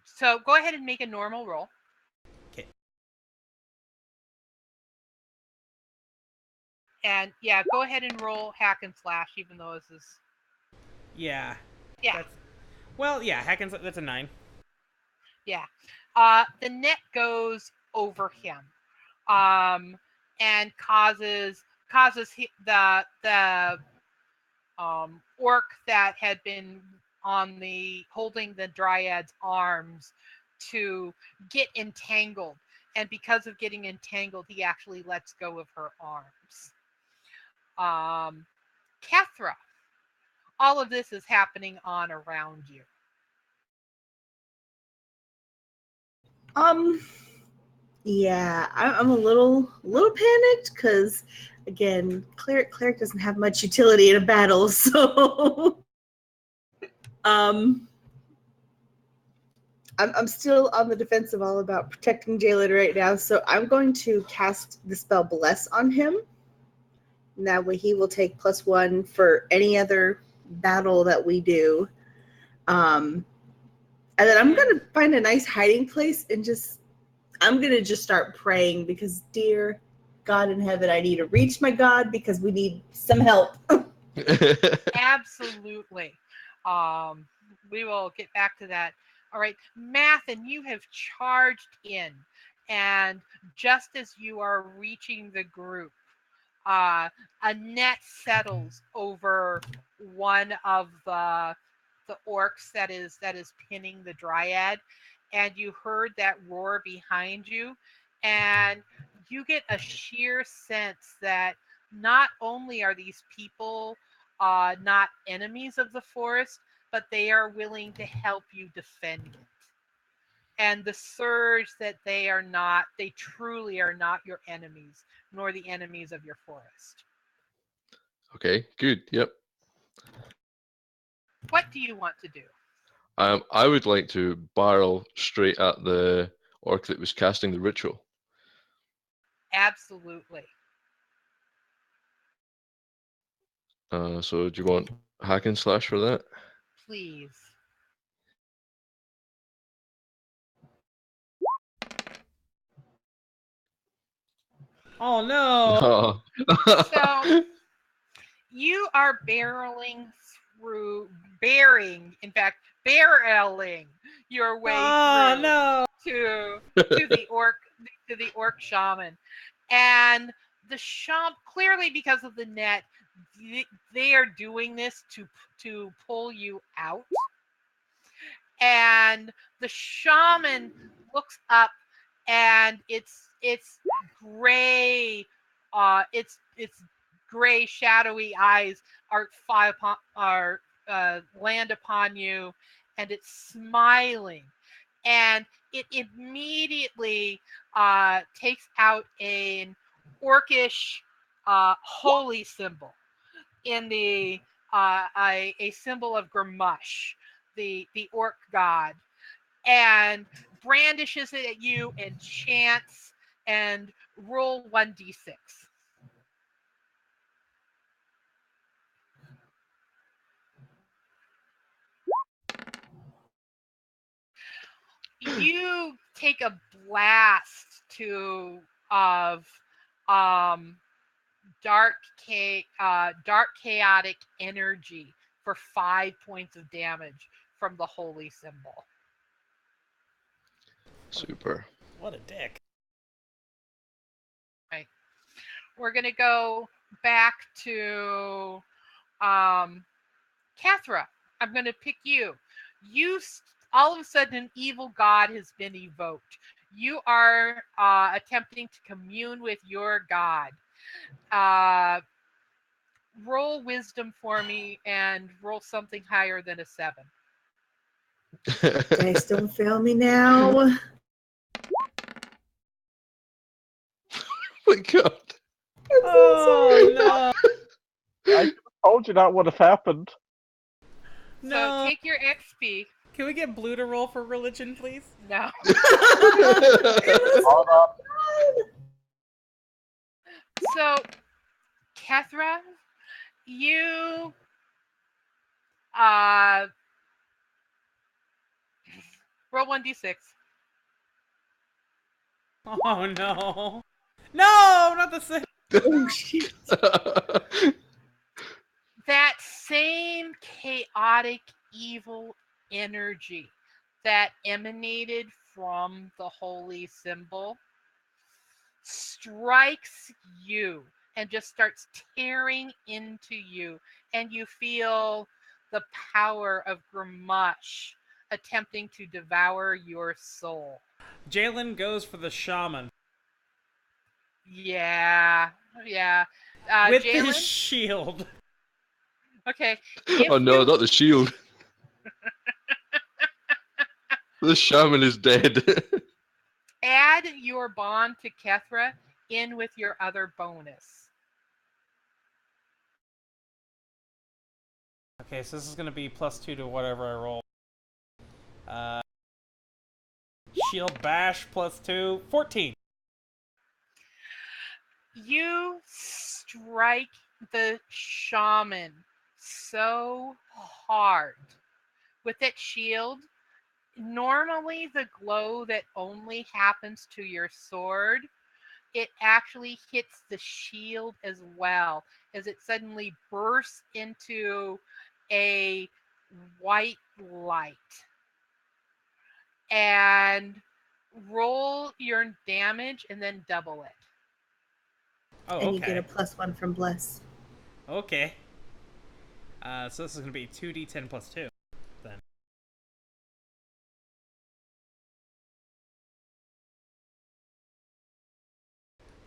So go ahead and make a normal roll. Okay. And yeah, go ahead and roll hack and slash, even though this is... Yeah. Yeah. Hack and slash, that's a 9. Yeah. The net goes over him, and causes the orc that had been holding the dryad's arms to get entangled, and because of getting entangled, he actually lets go of her arms. Kethra, all of this is happening on around you. Yeah, I'm a little panicked because, again, cleric doesn't have much utility in a battle, so I'm still on the defensive all about protecting Jaylin right now, so I'm going to cast the spell Bless on him. And that way he will take +1 for any other battle that we do. And then I'm going to find a nice hiding place and I'm going to just start praying because, dear God in heaven, I need to reach my God because we need some help. Absolutely. We will get back to that. All right, Mathin, you have charged in, and just as you are reaching the group, a net settles over one of the orcs that is pinning the dryad, and you heard that roar behind you, and you get a sheer sense that not only are these people not enemies of the forest, but they are willing to help you defend it. And the surge that they truly are not your enemies, nor the enemies of your forest. Okay, good. Yep. What do you want to do? I would like to barrel straight at the orc that was casting the ritual. Absolutely. So do you want hack and slash for that? Please. Oh no! So you are barreling your way through to the orc shaman, and the shaman, clearly because of the net, they are doing this to pull you out. And the shaman looks up, and it's gray. Its gray shadowy eyes land upon you, and it's smiling, and it immediately takes out an orcish holy symbol in the a symbol of Grumush, the orc god, and brandishes it at you and chants, and roll 1d6. You take a blast of dark chaotic energy for 5 points of damage from the holy symbol. Super. What a dick. Right. We're gonna go back to Kethra. I'm gonna pick you. All of a sudden, an evil god has been evoked. You are attempting to commune with your god. Roll wisdom for me and roll something higher than a 7. Guys, don't fail me now. Oh my god. Oh no! I told you that would have happened. No. So take your XP. Can we get Blue to roll for religion, please? No. Hold on. So, Kethra, you roll 1d6. Oh no! No, not the same. Oh shit. That same chaotic evil energy that emanated from the holy symbol strikes you and just starts tearing into you, and you feel the power of Grumush attempting to devour your soul. Jaylin goes for the shaman. Yeah. With Jaylin? his shield. Okay. Oh no, not the shield. The shaman is dead. Add your bond to Kethra in with your other bonus. Okay, so this is gonna be +2 to whatever I roll. Shield bash +2, 14. You strike the shaman so hard with that shield. Normally, the glow that only happens to your sword, it actually hits the shield as well, as it suddenly bursts into a white light. And roll your damage and then double it. Oh, And you okay. get a +1 from Bless. Okay. So this is gonna be 2d10 +2, then.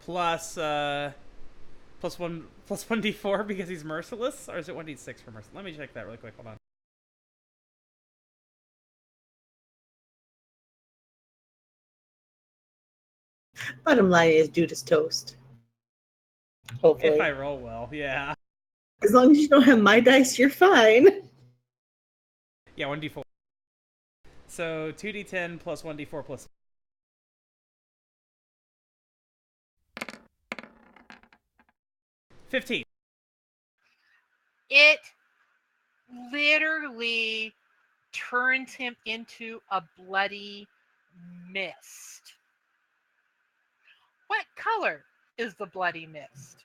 Plus 1d4 because he's merciless, or is it 1d6 for merciless? Let me check that really quick. Hold on. Bottom line is, dude is toast. Hopefully. If I roll well, yeah. As long as you don't have my dice, you're fine. Yeah, 1d4. So 2d10 plus 1d4 plus 15. It literally turns him into a bloody mist. What color is the bloody mist?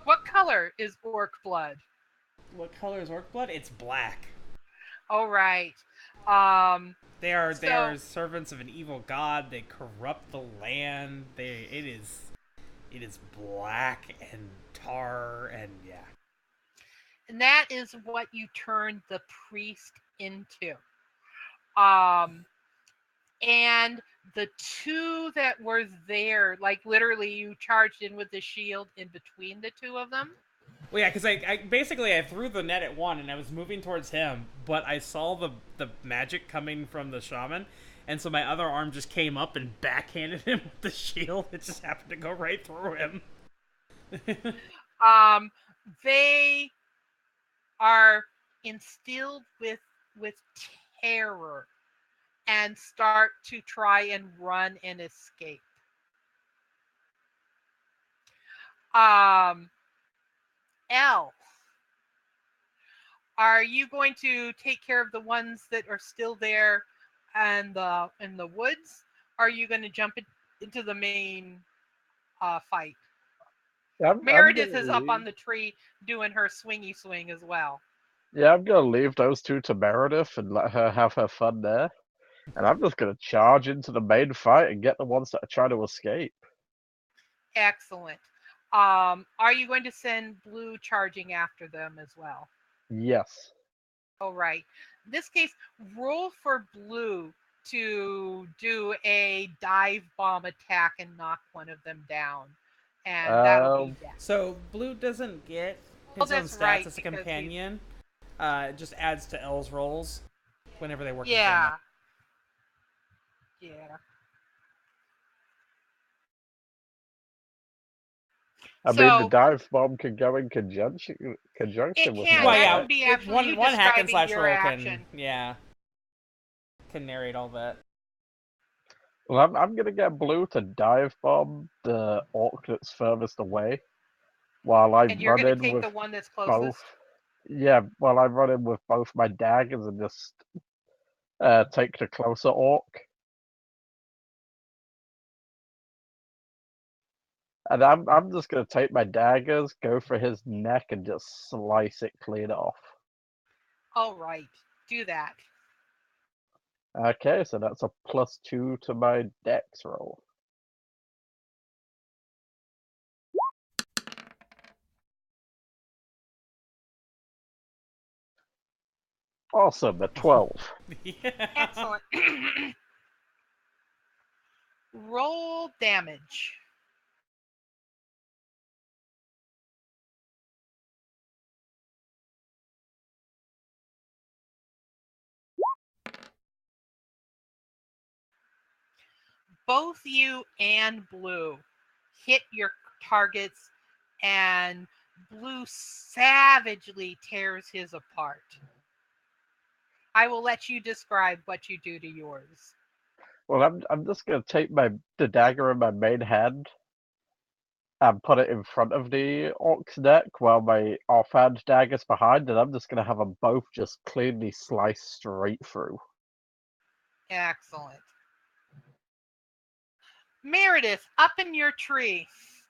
What color is orc blood? What color is orc blood? It's black. All right. They are servants of an evil god. They corrupt the land. It is black and tar and yeah. And that is what you turned the priest into. And the two that were there, like literally you charged in with the shield in between the two of them. Well, yeah, because I basically threw the net at one and I was moving towards him, but I saw the magic coming from the shaman, and so my other arm just came up and backhanded him with the shield. It just happened to go right through him. They are instilled with terror and start to try and run and escape. Elle, are you going to take care of the ones that are still there and in the woods? Or are you going to jump into the main fight? Merideth is up on the tree doing her swingy swing as well. Yeah, I'm gonna leave those two to Merideth and let her have her fun there. And I'm just gonna charge into the main fight and get the ones that are trying to escape. Excellent. Are you going to send Blue charging after them as well? Yes. All right. In this case, roll for Blue to do a dive bomb attack and knock one of them down. And that'll be death. So Blue doesn't get his own stats as a companion. It just adds to Elle's rolls whenever they work. Yeah. Yeah. I mean, the dive bomb can go in conjunction with can. my That would be actually one hack and slash roll action. can narrate all that. Well, I'm gonna get Blue to dive bomb the orc that's furthest away, while I and you're run gonna in take with the one that's closest. both. Yeah, while I run in with both my daggers and just take the closer orc. And I'm just gonna take my daggers, go for his neck, and just slice it clean off. All right, do that. Okay, so that's a +2 to my dex roll. Awesome, a 12. Excellent. Roll damage. Both you and Blue hit your targets, and Blue savagely tears his apart. I will let you describe what you do to yours. Well, I'm just gonna take the dagger in my main hand and put it in front of the orc's neck while my offhand dagger's behind, and I'm just gonna have them both just cleanly sliced straight through. Excellent. Merideth, up in your tree,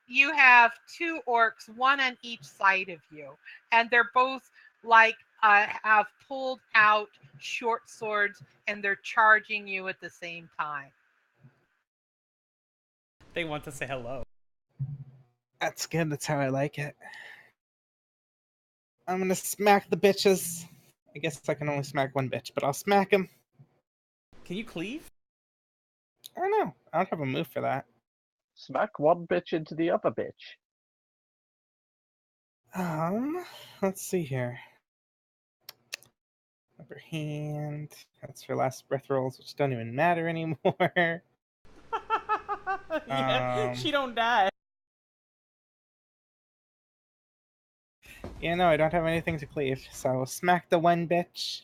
you have two orcs, one on each side of you, and they're both have pulled out short swords, and they're charging you at the same time. They want to say hello. That's good. That's how I like it. I'm gonna smack the bitches. I guess I can only smack one bitch, but I'll smack him. Can you cleave? I don't know. I don't have a move for that. Smack one bitch into the other bitch. Let's see here. Upper hand. That's for last breath rolls, which don't even matter anymore. Yeah, she don't die. Yeah, no, I don't have anything to cleave, so I'll smack the one bitch.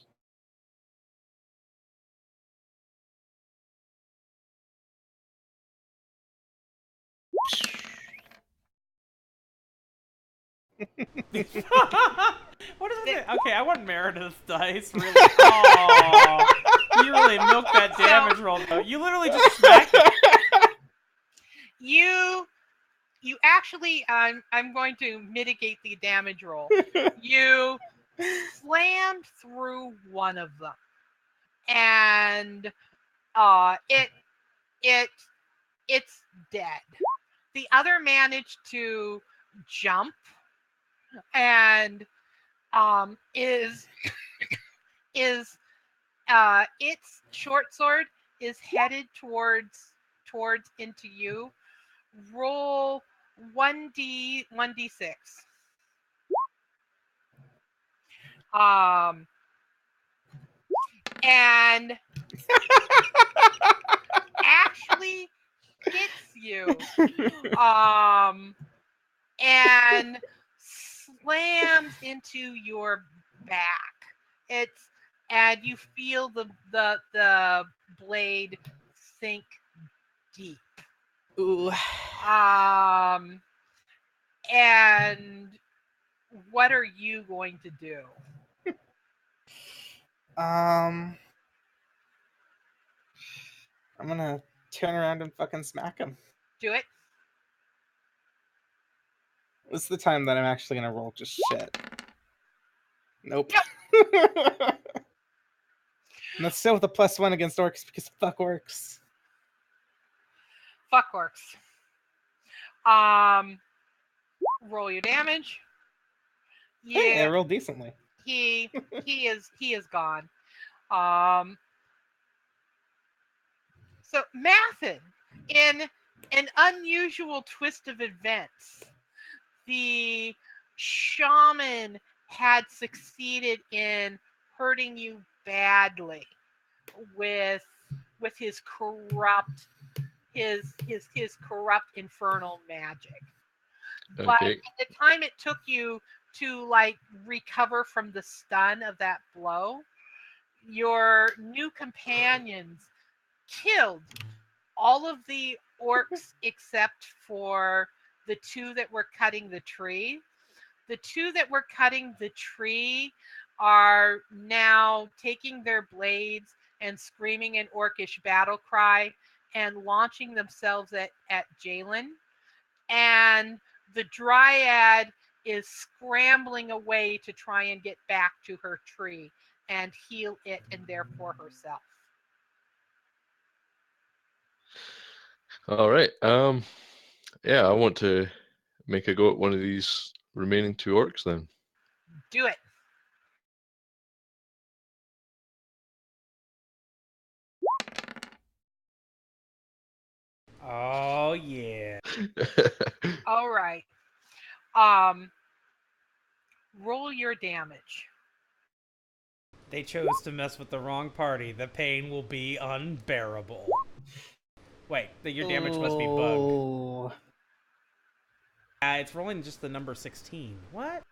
What is it? Okay, I want Meredith's dice. Really? Oh, you really milked that damage roll, though. You literally just smacked it. You actually, I'm going to mitigate the damage roll. You slammed through one of them, and it's dead. The other managed to jump and is its short sword is headed towards into you. Roll 1d6. And actually hits you. And slams into your back. And you feel the blade sink deep. Ooh. And what are you going to do? I'm gonna turn around and fucking smack him. Do it. This is the time that I'm actually gonna roll just shit. Nope. And that's still with a +1 against orcs because fuck orcs. Fuck orcs. Roll your damage. Yeah, Hey, I rolled decently. he is gone. So Mathin, in an unusual twist of events, the shaman had succeeded in hurting you badly with his corrupt infernal magic. But Okay. at the time it took you to like recover from the stun of that blow, your new companions killed all of the orcs except for the two that were cutting the tree. The two that were cutting the tree are now taking their blades and screaming an orcish battle cry and launching themselves at Jaylin. And the dryad is scrambling away to try and get back to her tree and heal it and therefore herself. All right. Yeah, I want to make a go at one of these remaining 2 orcs then. Do it. Oh yeah. All right. Roll your damage. They chose to mess with the wrong party. The pain will be unbearable. Wait, your damage must be bug. Oh. It's rolling just the number 16. What?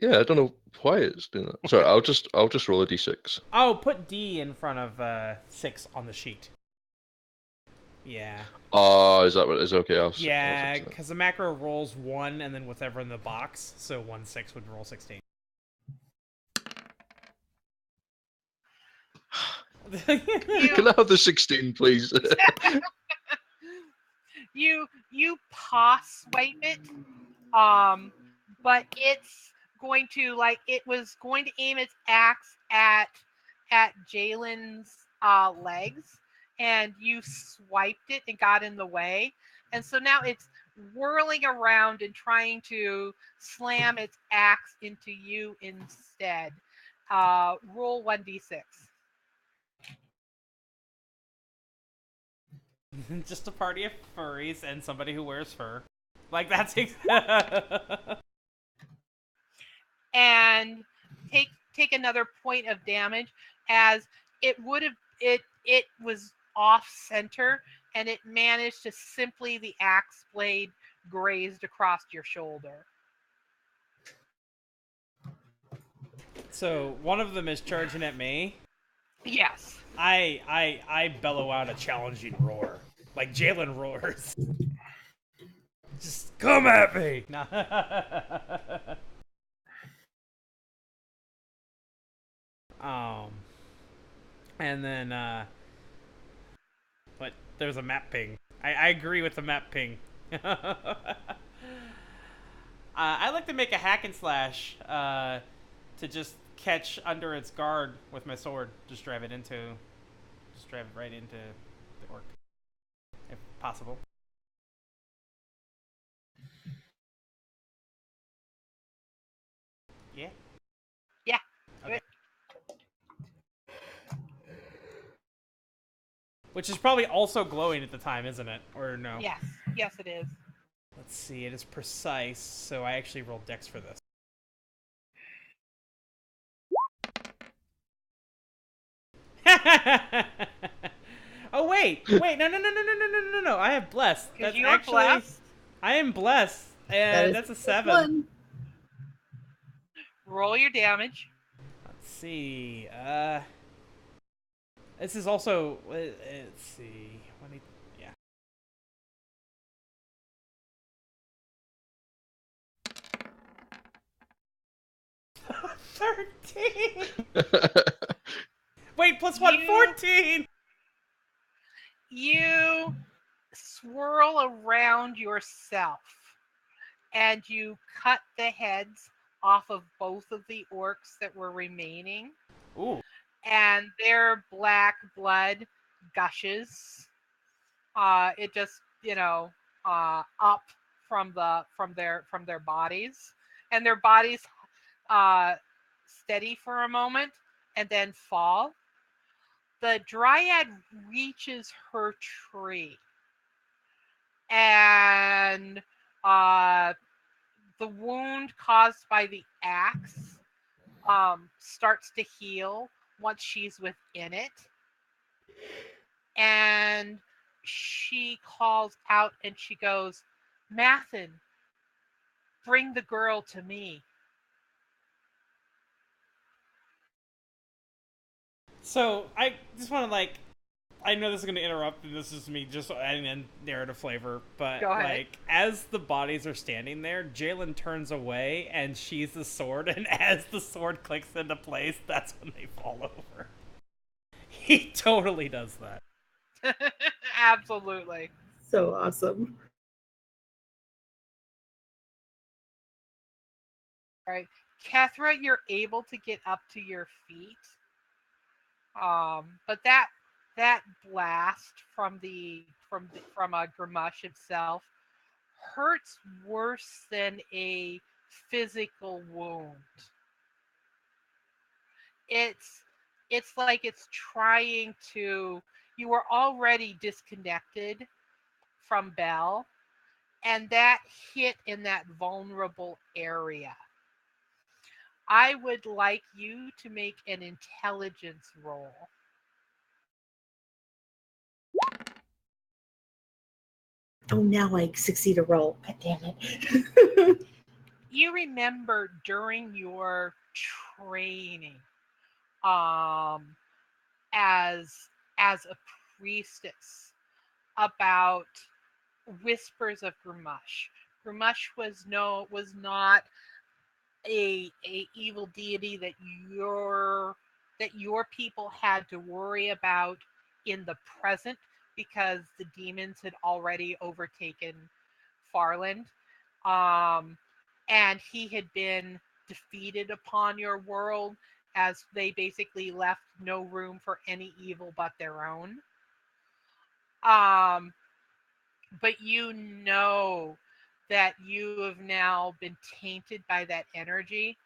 Yeah, I don't know why it's doing that. Sorry, I'll just roll a d6. Oh, put D in front of 6 on the sheet. Yeah. Oh, is that what it is? Okay, I'll Yeah, fix that. because the macro rolls 1 and then whatever in the box, so 1 6 would roll 16. Can I have the 16, please? You paw swipe it, but it's going to it was going to aim its axe at Jaylin's legs, and you swiped it and got in the way, and so now it's whirling around and trying to slam its axe into you instead. Roll 1d6. Just a party of furries and somebody who wears fur. Like that's And take another point of damage, as it was off center and it managed to simply the axe blade grazed across your shoulder. So one of them is charging at me. Yes. I bellow out a challenging roar, like Jaylin roars. Just come at me. No. And then but there's a map ping. I agree with the map ping. I like to make a hack and slash to just catch under its guard with my sword. Just drive it right into the orc, if possible. Yeah. Which is probably also glowing at the time, isn't it? Or no? Yes. Yes, it is. Let's see, it is precise, so I actually rolled Dex for this. Oh wait, no, I have blessed. Because you are blessed. I am blessed, and that's a 7. One. Roll your damage. Let's see. This is also. Let's see. Yeah. $13. Wait, plus 1, 14. You swirl around yourself, and you cut the heads off of both of the orcs that were remaining. Ooh. And their black blood gushes. It just, up from their bodies, and their bodies steady for a moment and then fall. The dryad reaches her tree, and the wound caused by the axe starts to heal once she's within it. And she calls out and she goes, "Mathin, bring the girl to me." So, I just want to, I know this is going to interrupt, and this is me just adding in narrative flavor, but, Go ahead. as the bodies are standing there, Jaylin turns away and sheathes the sword, and as the sword clicks into place, that's when they fall over. He totally does that. Absolutely. So awesome. All right. Kethra, you're able to get up to your feet. But that blast from a Grimush itself hurts worse than a physical wound. It's like it's trying to. You were already disconnected from Belle, and that hit in that vulnerable area. I would like you to make an intelligence roll. Oh, now I succeed a roll. God damn it. You remember during your training as a priestess about whispers of Grimush. Grimush was not a evil deity that your people had to worry about in the present, because the demons had already overtaken Farland, and he had been defeated upon your world, as they basically left no room for any evil but their own. But you know that you have now been tainted by that energy,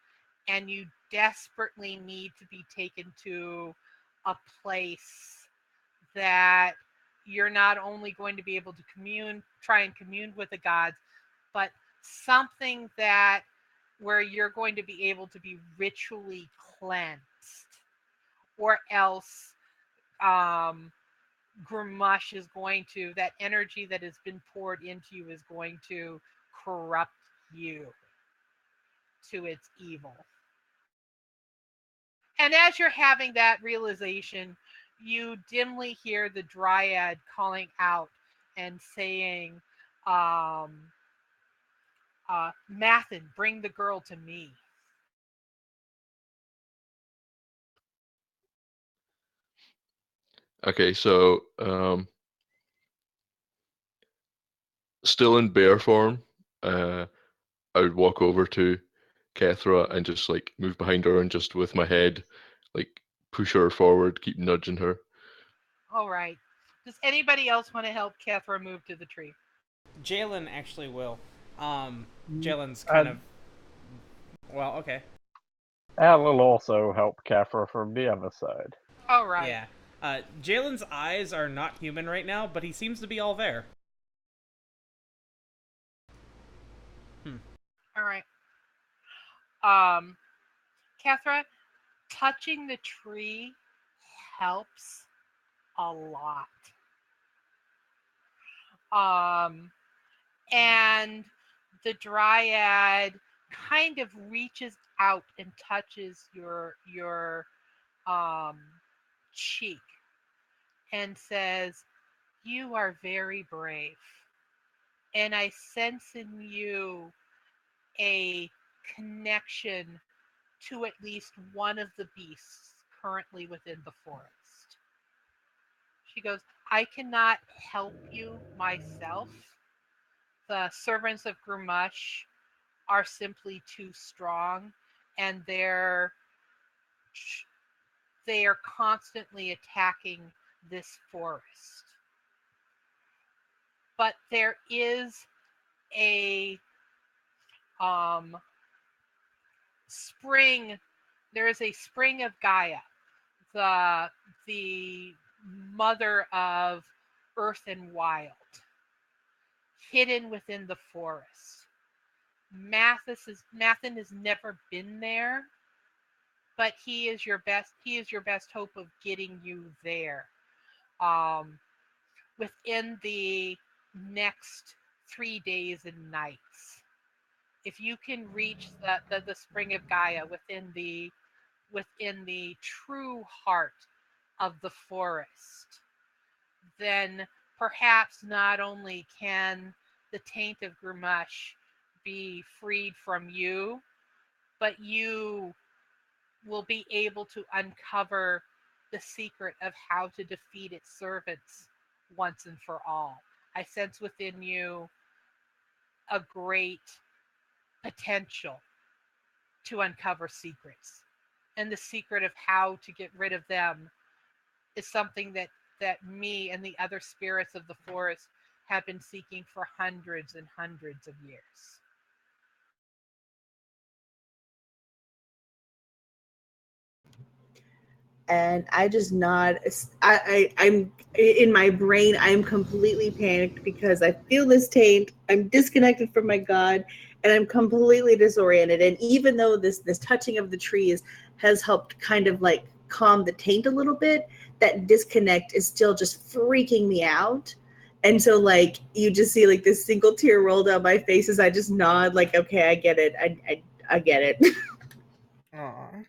and you desperately need to be taken to a place that you're not only going to be able to try and commune with the gods, but something that where you're going to be able to be ritually cleansed, or else Grimush is going to, that energy that has been poured into you is going to corrupt you to its evil. And as you're having that realization, you dimly hear the dryad calling out and saying, Mathin, bring the girl to me. Okay, so still in bear form, I would walk over to Kethra and just move behind her, and just with my head push her forward, keep nudging her. All right. Does anybody else want to help Kethra move to the tree? Jaylin actually will. Jaylin's kind of. Well, okay. Elle will also help Kethra from the other side. All right. Yeah. Jaylin's eyes are not human right now, but he seems to be all there. All right. Kethra, touching the tree helps a lot. And the dryad kind of reaches out and touches your cheek and says, "You are very brave, and I sense in you a connection to at least one of the beasts currently within the forest." She goes, "I cannot help you myself. The servants of Grumash are simply too strong, and they are constantly attacking this forest. But there is a spring. There is a spring of Gaia, the mother of earth and wild, hidden within the forest. Mathin has never been there, but he is your best hope of getting you there. Within the next 3 days and nights. If you can reach the spring of Gaia within the true heart of the forest, then perhaps not only can the taint of Grumash be freed from you, but you will be able to uncover the secret of how to defeat its servants once and for all. I sense within you a great potential to uncover secrets. And the secret of how to get rid of them is something that me and the other spirits of the forest have been seeking for hundreds and hundreds of years. And I just nod. I'm in my brain. I'm completely panicked because I feel this taint. I'm disconnected from my god, and I'm completely disoriented. And even though this touching of the trees has helped kind of like calm the taint a little bit, that disconnect is still just freaking me out. And so like you just see like this single tear roll down my face as I just nod like, okay, I get it. I get it. Aww.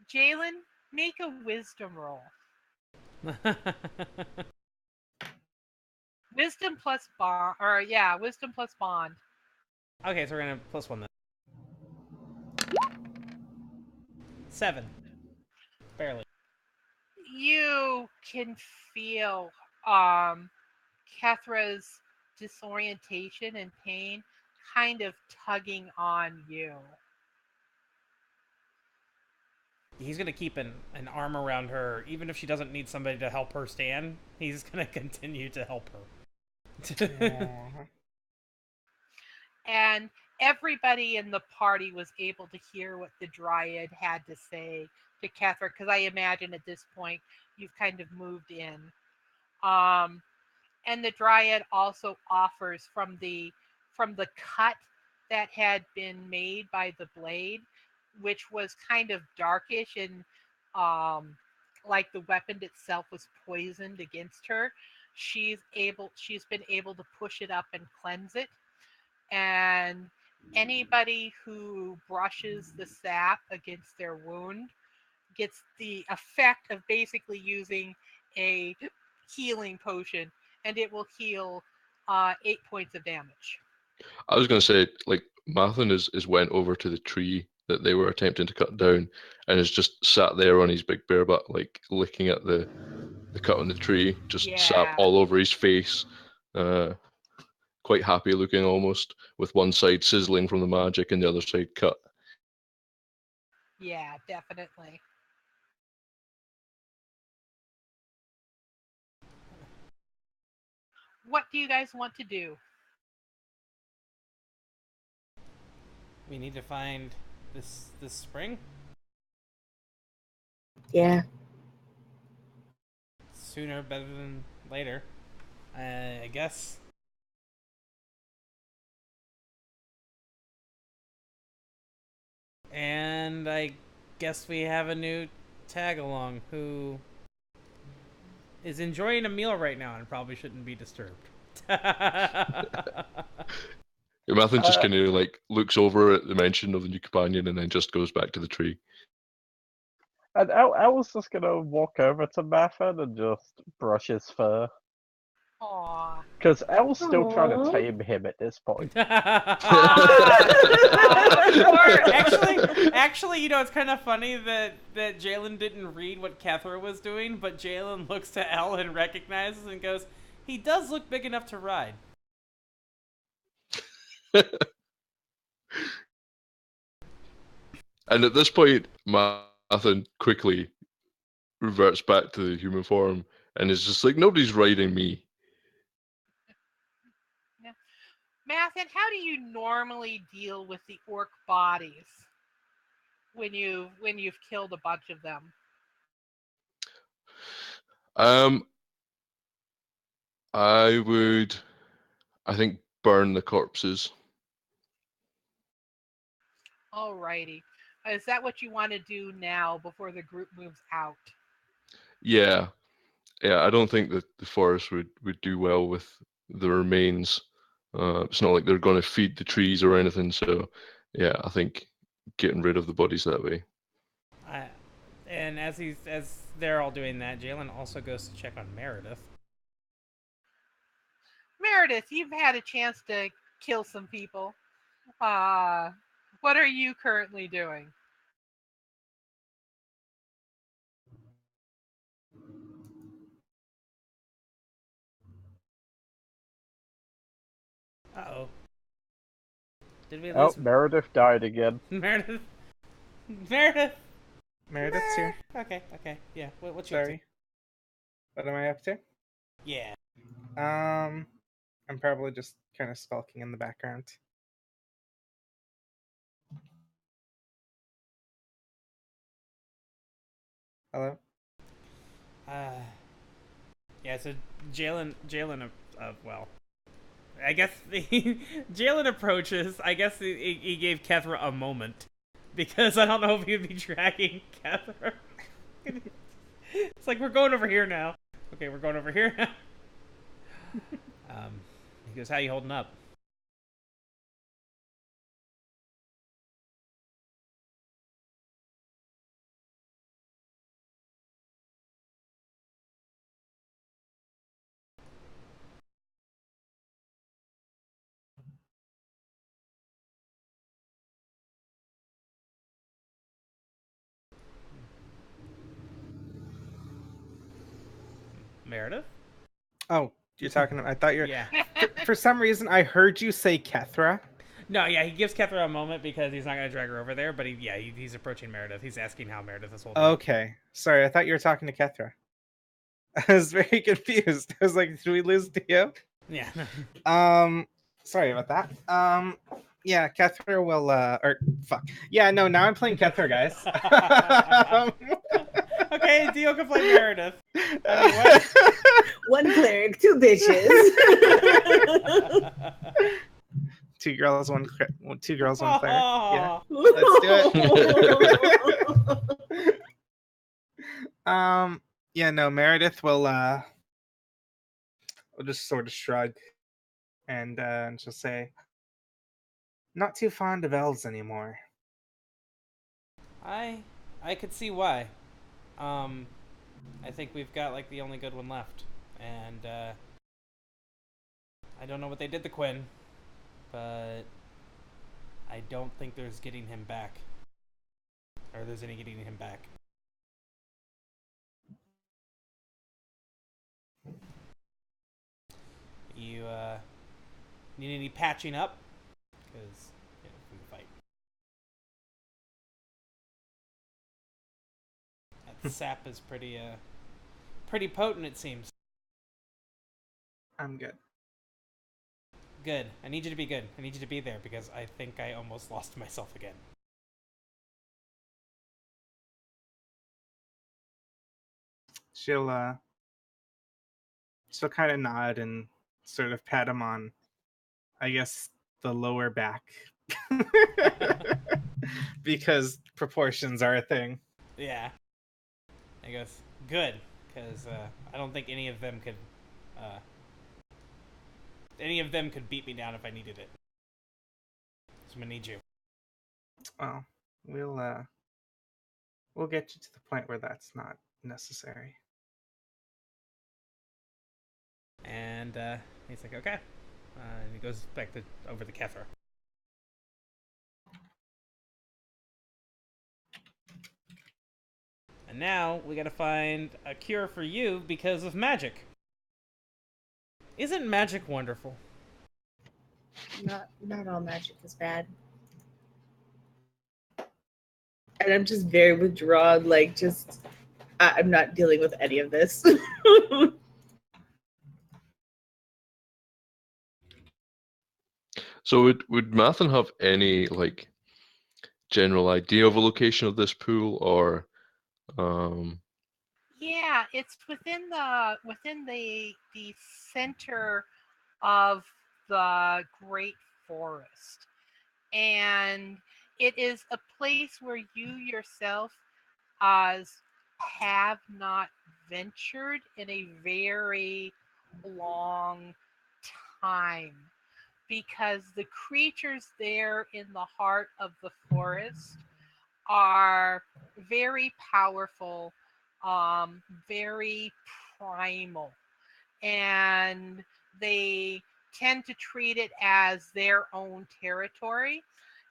Jaylin, make a wisdom roll. Wisdom plus bond, wisdom plus bond. Okay, so we're gonna plus one then. 7. Barely. You can feel Kethra's disorientation and pain kind of tugging on you. He's gonna keep an arm around her, even if she doesn't need somebody to help her stand. He's gonna continue to help her. And everybody in the party was able to hear what the Dryad had to say to Kethra, because I imagine at this point you've kind of moved in. And the Dryad also offers from the cut that had been made by the blade, which was kind of darkish and like the weapon itself was poisoned against her. She's been able to push it up and cleanse it. And anybody who brushes the sap against their wound gets the effect of basically using a healing potion, and it will heal 8 points of damage. I was going to say, like, Mathin is went over to the tree that they were attempting to cut down and has just sat there on his big bare butt, like, looking at the cut on the tree, just sap all over his face. Quite happy looking almost, with one side sizzling from the magic and the other side cut. Yeah, definitely. What do you guys want to do? We need to find this spring. Yeah. Sooner better than later, I guess. And I guess we have a new tag along who is enjoying a meal right now and probably shouldn't be disturbed. Mathin just kind of like looks over at the mention of the new companion and then just goes back to the tree. And I was just gonna walk over to Mathin and just brush his fur. Aww. Because Elle's still trying to Aw. tame him at this point. Actually, you know, it's kind of funny that Jaylin didn't read what Kethra was doing, but Jaylin looks to Elle and recognizes and goes, "He does look big enough to ride." And at this point, Mathin quickly reverts back to the human form and is just like, nobody's riding me. Mathin, how do you normally deal with the orc bodies when you've killed a bunch of them? I would, I think, burn the corpses. Alrighty. Is that what you want to do now before the group moves out? Yeah. I don't think that the forest would do well with the remains. It's not like they're going to feed the trees or anything, so yeah, I think getting rid of the bodies that way. And as they're all doing that, Jaylin also goes to check on Merideth. Merideth, you've had a chance to kill some people. What are you currently doing? Uh-oh. Did we Oh, lose Meredith died again. Meredith? Meredith's here. Okay, yeah. What's your Sorry. What am I up to? Yeah. I'm probably just kind of skulking in the background. Hello? Yeah, so Jaylin, well, I guess Jaylin approaches. I guess he gave Kethra a moment because I don't know if he'd be tracking Kethra. It's like, we're going over here now. Okay, we're going over here now. He goes, "How you holding up?" Meredith? Oh, you're talking. I thought you're. Yeah. For some reason, I heard you say Kethra. No, yeah, he gives Kethra a moment because he's not going to drag her over there, but he's approaching Meredith. He's asking how Meredith is holding up. Okay. Sorry, I thought you were talking to Kethra. I was very confused. I was like, did we lose Dio? Yeah. Sorry about that. Yeah, Kethra will, or fuck. Yeah, no, now I'm playing Kethra, guys. Okay, Dio can play Meredith. I mean, what? One cleric, two bitches. Two girls, one cleric. Yeah, Aw. let's do it. Yeah, no, Meredith will just sort of shrug and she'll say, "Not too fond of elves anymore." I could see why. I think we've got like the only good one left, and I don't know what they did to Quinn, but I don't think there's getting him back, or there's any getting him back. You need any patching up? Because we can fight. That sap is pretty potent, it seems. I'm good. Good. I need you to be good. I need you to be there because I think I almost lost myself again. she'll kind of nod and sort of pat him on, I guess, the lower back. Because proportions are a thing. Yeah. I guess good, because I don't think any of them could beat me down if I needed it. So I'm gonna need you. Well, we'll get you to the point where that's not necessary. And he's like, okay. And he goes back over to Kethra. And now we gotta find a cure for you because of magic. Isn't magic wonderful? Not all magic is bad. And I'm just very withdrawn, like I'm not dealing with any of this. So would Mathin have any like general idea of a location of this pool, or Yeah, it's within the center of the Great Forest, and it is a place where you yourself have not ventured in a very long time, because the creatures there in the heart of the forest are very powerful, very primal, and they tend to treat it as their own territory.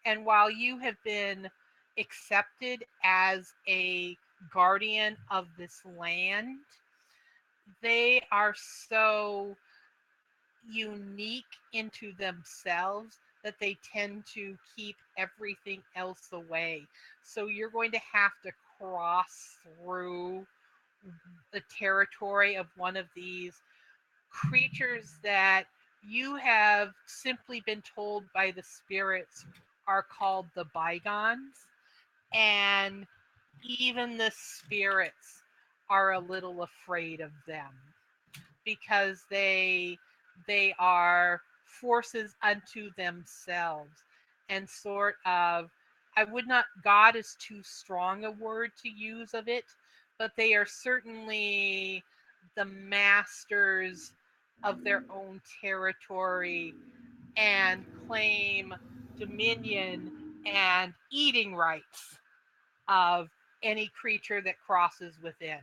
And while you have been accepted as a guardian of this land, they are so unique into themselves that they tend to keep everything else away. So you're going to have to cross through the territory of one of these creatures that you have simply been told by the spirits are called the bygones. And even the spirits are a little afraid of them, because they are forces unto themselves, and sort of, God is too strong a word to use of it, but they are certainly the masters of their own territory and claim dominion and eating rights of any creature that crosses within.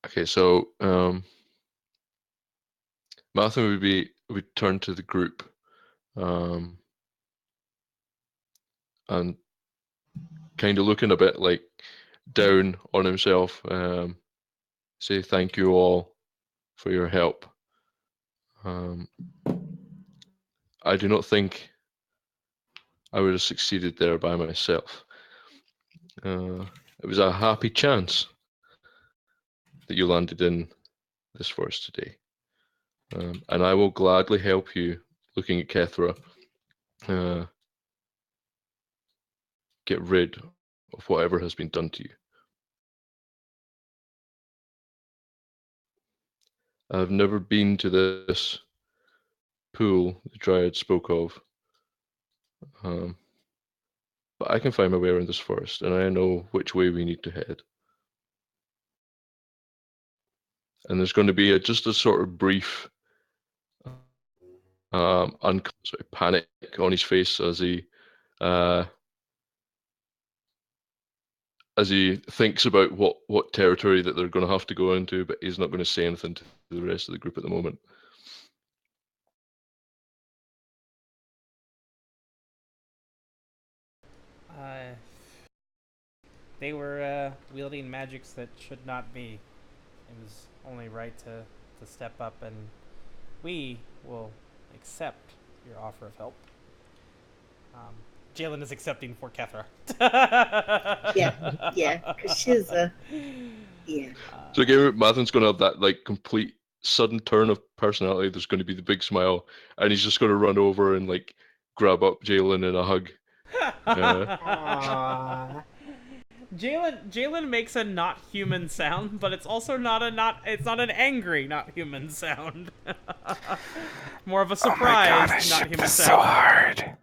okay, so Mathin would turn to the group and kind of looking a bit like down on himself, say thank you all for your help. I do not think I would have succeeded there by myself. It was a happy chance that you landed in this forest today. And I will gladly help you, looking at Kethra, get rid of whatever has been done to you. I've never been to this pool the Dryad spoke of, but I can find my way around this forest, and I know which way we need to head. And there's going to be just a sort of brief sort of panic on his face as he thinks about what territory that they're going to have to go into, but he's not going to say anything to the rest of the group at the moment. They were wielding magics that should not be. It was only right to step up, and we will accept your offer of help. Jaylin is accepting for Kethra. yeah, because she's yeah. So again, Mathin's going to have that like complete sudden turn of personality. There's going to be the big smile, and he's just going to run over and like grab up Jaylin in a hug, Aww. Jaylin makes a not human sound, but it's also not an angry not human sound. More of a surprised not human sound. So hard.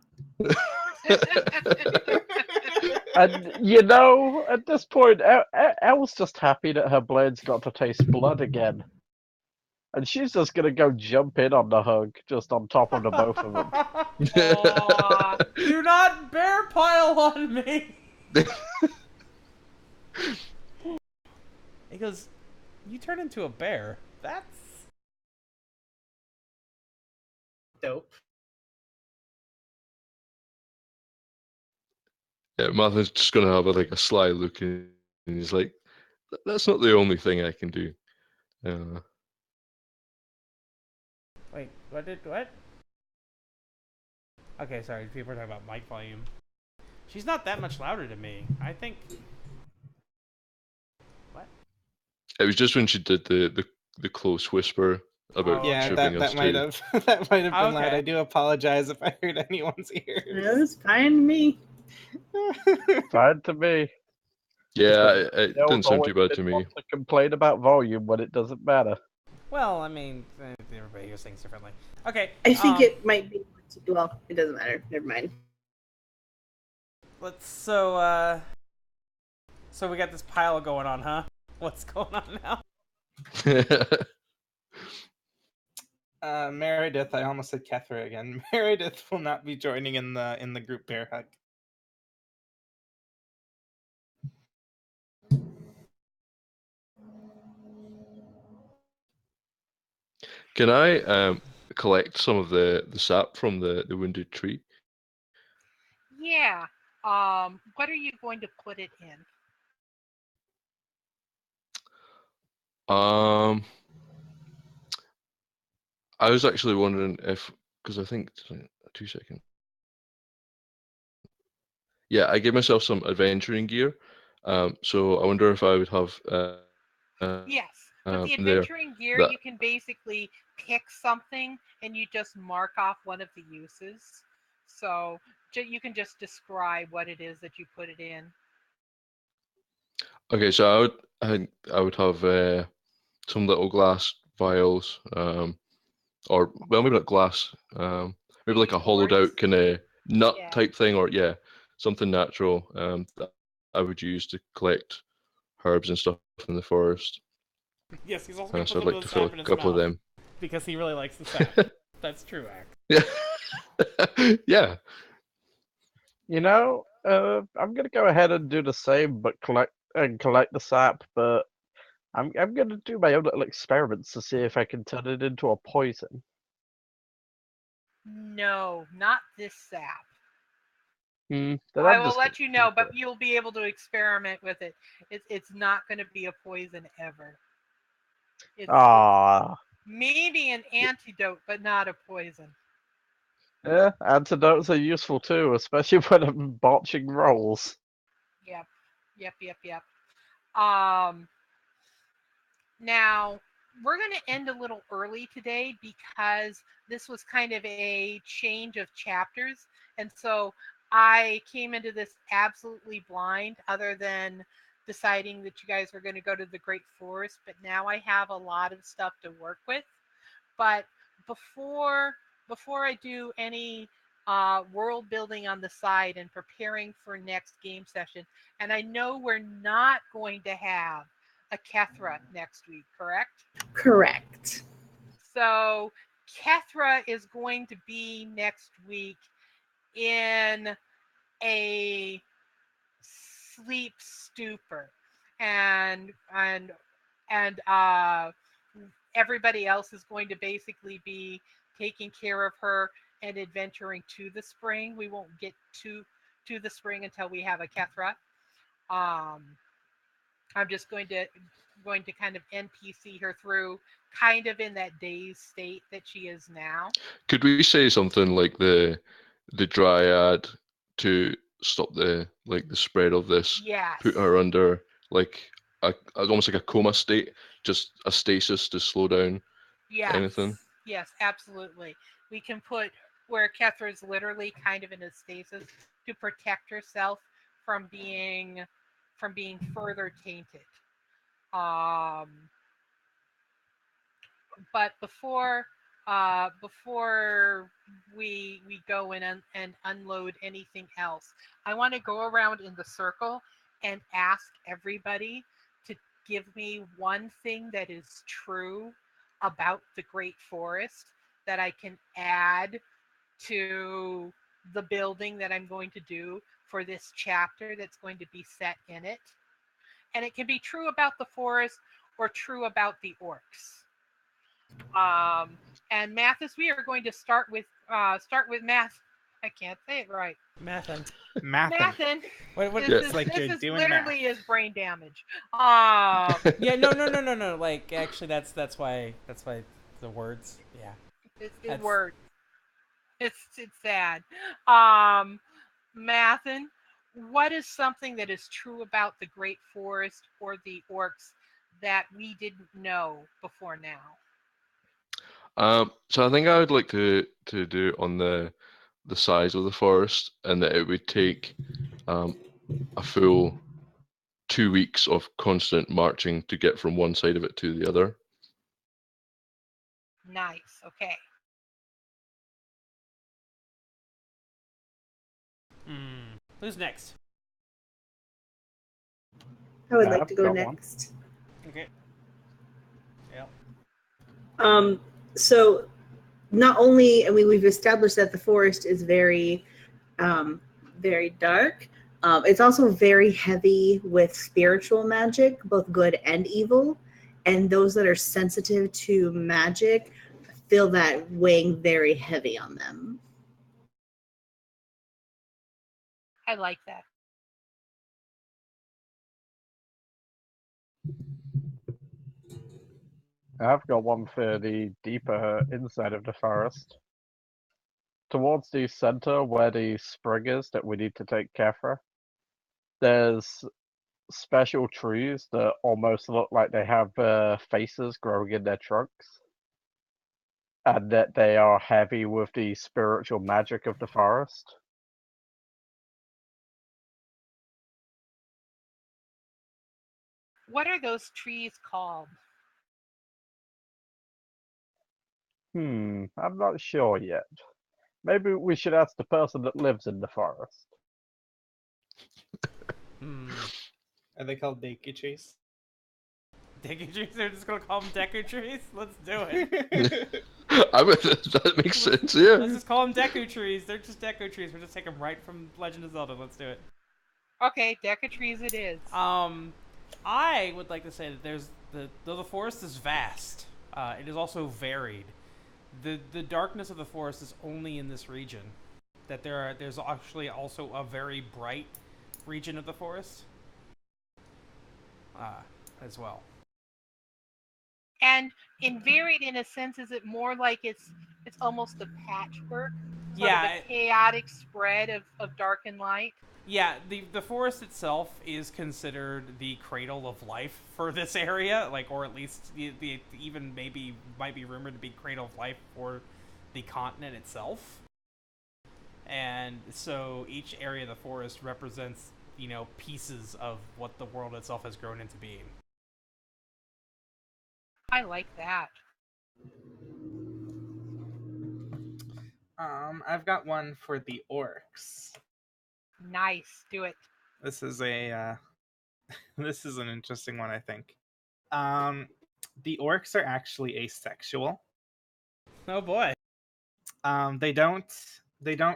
And you know, at this point, Elle's just happy that her blades got to taste blood again. And she's just gonna go jump in on the hug, just on top of the both of them. Aw. Do not bear pile on me! He goes, you turn into a bear. That's Dope. Yeah, Mathin's just gonna have a sly look, and he's like, "That's not the only thing I can do." Wait, what? Okay, sorry, people are talking about mic volume. She's not that much louder than me. I think. What? It was just when she did the close whisper about Oh, Yeah, shipping us that might to. have that might have been loud. Okay. I do apologize if I hurt anyone's ears. That's fine to me. Fine to me. Yeah, it Elle's didn't sound always too bad to been me. one to complain about volume when it doesn't matter. Well, I mean, everybody hears things differently. Okay. I think it might be. Well, it doesn't matter. Never mind. So we got this pile going on, huh? What's going on now? Merideth, I almost said Kethra again. Merideth will not be joining in the group bear hug. Can I collect some of the sap from the wounded tree? Yeah. What are you going to put it in? I was actually wondering if, because I think 2 seconds. Yeah, I gave myself some adventuring gear, so I wonder if I would have. Yes. With the there, adventuring gear, that- you can basically pick something and you just mark off one of the uses. So you can just describe what it is that you put it in. Okay, so I would have some little glass vials, or well, maybe not glass, maybe like a hollowed Gourds. out kind of nut Yeah. type thing, or yeah, something natural that I would use to collect herbs and stuff in the forest. Yes, he's also going to So put I'd some like of to the fill sap in a his couple of mouth. them. Because he really likes the sap. That's true, Act. Yeah. Yeah. You know, I'm gonna go ahead and do the same, but collect the sap. But I'm gonna do my own little experiments to see if I can turn it into a poison. No, not this sap. Then I I'm will just let gonna you know, keep but it. you'll be able to experiment with it. It's not going to be a poison ever. It's Ah, maybe an antidote, but not a poison. yeah, antidotes are useful too, especially when I'm botching rolls. Yep. Now we're going to end a little early today because this was kind of a change of chapters, and so I came into this absolutely blind, other than deciding that you guys were going to go to the Great Forest. But now I have a lot of stuff to work with. But before I do any world building on the side and preparing for next game session, and I know we're not going to have a Kethra next week, correct? Correct. So Kethra is going to be next week in a sleep stupor, and everybody else is going to basically be taking care of her and adventuring to the spring. We won't get to the spring until we have a Kethra. I'm just going to kind of NPC her through, kind of in that dazed state that she is now. Could we say something like the dryad to stop the spread of this? Yes. Put her under like almost like a coma state, just a stasis to slow down anything. Yes, absolutely. We can put where Kethra is literally kind of in a stasis. to protect herself from being further tainted. But before we go in and unload anything else, I want to go around in the circle and ask everybody to give me one thing that is true about the Great Forest that I can add to the building that I'm going to do for this chapter that's going to be set in it. And it can be true about the forest or true about the orcs. And Mathis, we are going to start with Math. I can't say it right. Mathin. Mathin. What? This Yeah. is, like this you're is doing literally math. his brain damage. Yeah, no. Like, actually, that's why the words. Yeah. It's That's- word. It's sad. Mathin, what is something that is true about the Great Forest or the orcs that we didn't know before now? So I think I would like to do it on the size of the forest, and that it would take a full 2 weeks of constant marching to get from one side of it to the other. Nice. Okay. Who's next? I would Yeah, like to go I've got one. next. Okay. Yeah. So not only, I mean, we've established that the forest is very, very dark. It's also very heavy with spiritual magic, both good and evil. And those that are sensitive to magic feel that weighing very heavy on them. I like that. I've got one for the deeper inside of the forest. Towards the center where the spring is that we need to take Kethra, there's special trees that almost look like they have faces growing in their trunks, and that they are heavy with the spiritual magic of the forest. What are those trees called? I'm not sure yet. Maybe we should ask the person that lives in the forest. Are they called Deku trees? Deku trees? They're just gonna call them Deku trees? Let's do it. I would, that makes sense, yeah. Let's just call them Deku trees. They're just Deku trees. We'll just take them right from Legend of Zelda. Let's do it. Okay, Deca trees it is. I would like to say that though the forest is vast, it is also varied. The darkness of the forest is only in this region. That there's actually also a very bright region of the forest, as well. And in varied, in a sense, is it more like it's almost a patchwork, sort Yeah, of a chaotic spread of dark and light? Yeah, the forest itself is considered the cradle of life for this area, like, or at least the even maybe might be rumored to be cradle of life for the continent itself. And so each area of the forest represents, pieces of what the world itself has grown into being. I like that. I've got one for the orcs. Nice. Do it. This is this is an interesting one, I think. The orcs are actually asexual. Oh boy. They don't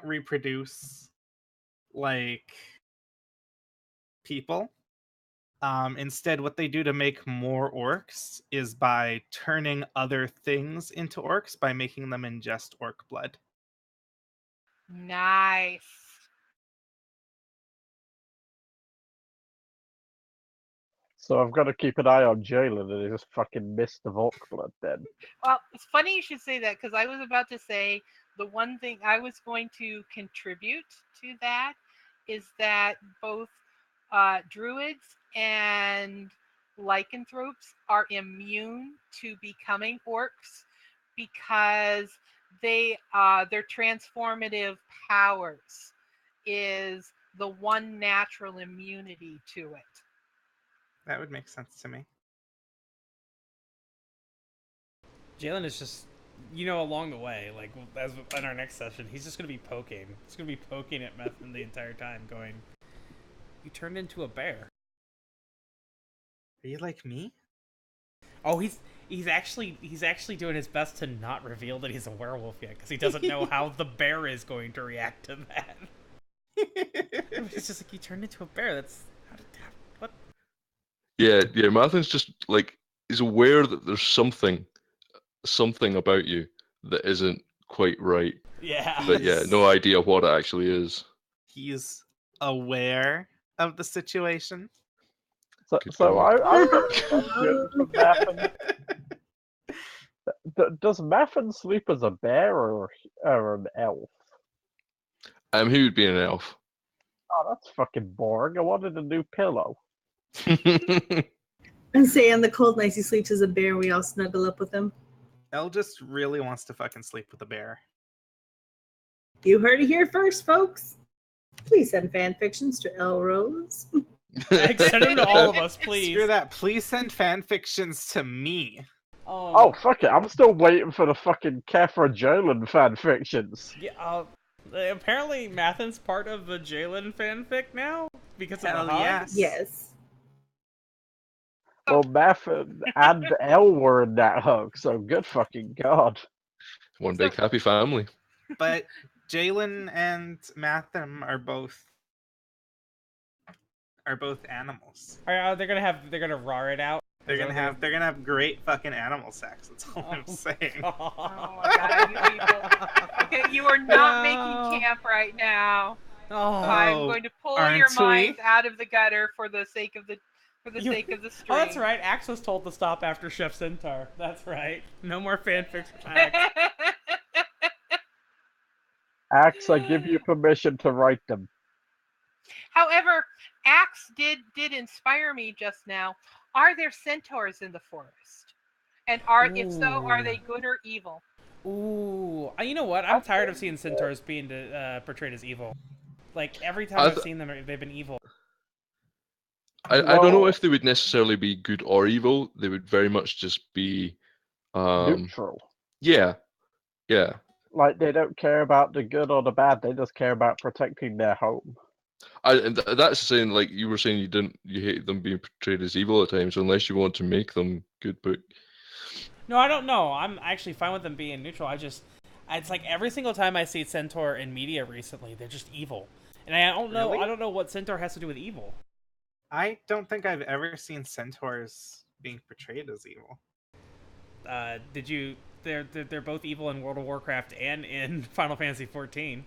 reproduce like people. Instead, what they do to make more orcs is by turning other things into orcs by making them ingest orc blood. Nice. So I've got to keep an eye on Jaylin and his fucking mist of orc blood then. Well, it's funny you should say that, because I was about to say the one thing I was going to contribute to that is that both druids and lycanthropes are immune to becoming orcs because their transformative powers is the one natural immunity to it. That would make sense to me. Jaylin is just, along the way, like as in our next session, he's just gonna be poking. He's gonna be poking at Mathin the entire time, going, "You turned into a bear." Are you like me? Oh, he's actually doing his best to not reveal that he's a werewolf yet, because he doesn't know how the bear is going to react to that. It's just like, you turned into a bear. That's what? Yeah. Mathin's just like, he's aware that there's something about you that isn't quite right. Yeah. But yeah, no idea what it actually is. He's aware of the situation. So I got a question for Mathin. Does Mathin sleep as a bear or an elf? He would be an elf. Oh, that's fucking boring. I wanted a new pillow. And say on the cold nights he sleeps as a bear, we all snuggle up with him. Elle just really wants to fucking sleep with a bear. You heard it here first, folks. Please send fan fictions to Ellerose. Send them to all of us, please. Screw that. Please send fan fictions to me. Oh, fuck it. I'm still waiting for the fucking Kethra Jaylin fan fictions. Yeah. Apparently, Mathin's part of the Jaylin fanfic now because of Hell the hug. yes. Yes. Well, Mathin and Elle were in that hug, so good fucking god. One big happy family. But Jaylin and Mathin are both animals. They're gonna rar it out. They're gonna have great fucking animal sex. That's all I'm saying. Oh my god, you people. Okay, you are not making camp right now. Oh, I'm going to pull your minds out of the gutter for the sake of the sake of the stream. Oh, that's right. Axe was told to stop after Chef Centaur. That's right. No more fanfics for Axe. Axe, I give you permission to write them. However, Axe did inspire me just now. Are there centaurs in the forest? And if so, are they good or evil? Ooh, you know what? I'm tired of seeing centaurs being portrayed as evil. Like every time I've seen them, they've been evil. I don't know if they would necessarily be good or evil. They would very much just be neutral. Yeah. Like, they don't care about the good or the bad. They just care about protecting their home. That's saying, like you were saying, you hate them being portrayed as evil at times, unless you want to make them good. But no, I don't know. I'm actually fine with them being neutral. It's like every single time I see centaur in media recently, they're just evil, and I don't know. Really? I don't know what centaur has to do with evil. I don't think I've ever seen centaurs being portrayed as evil. Did you? They're both evil in World of Warcraft and in Final Fantasy XIV.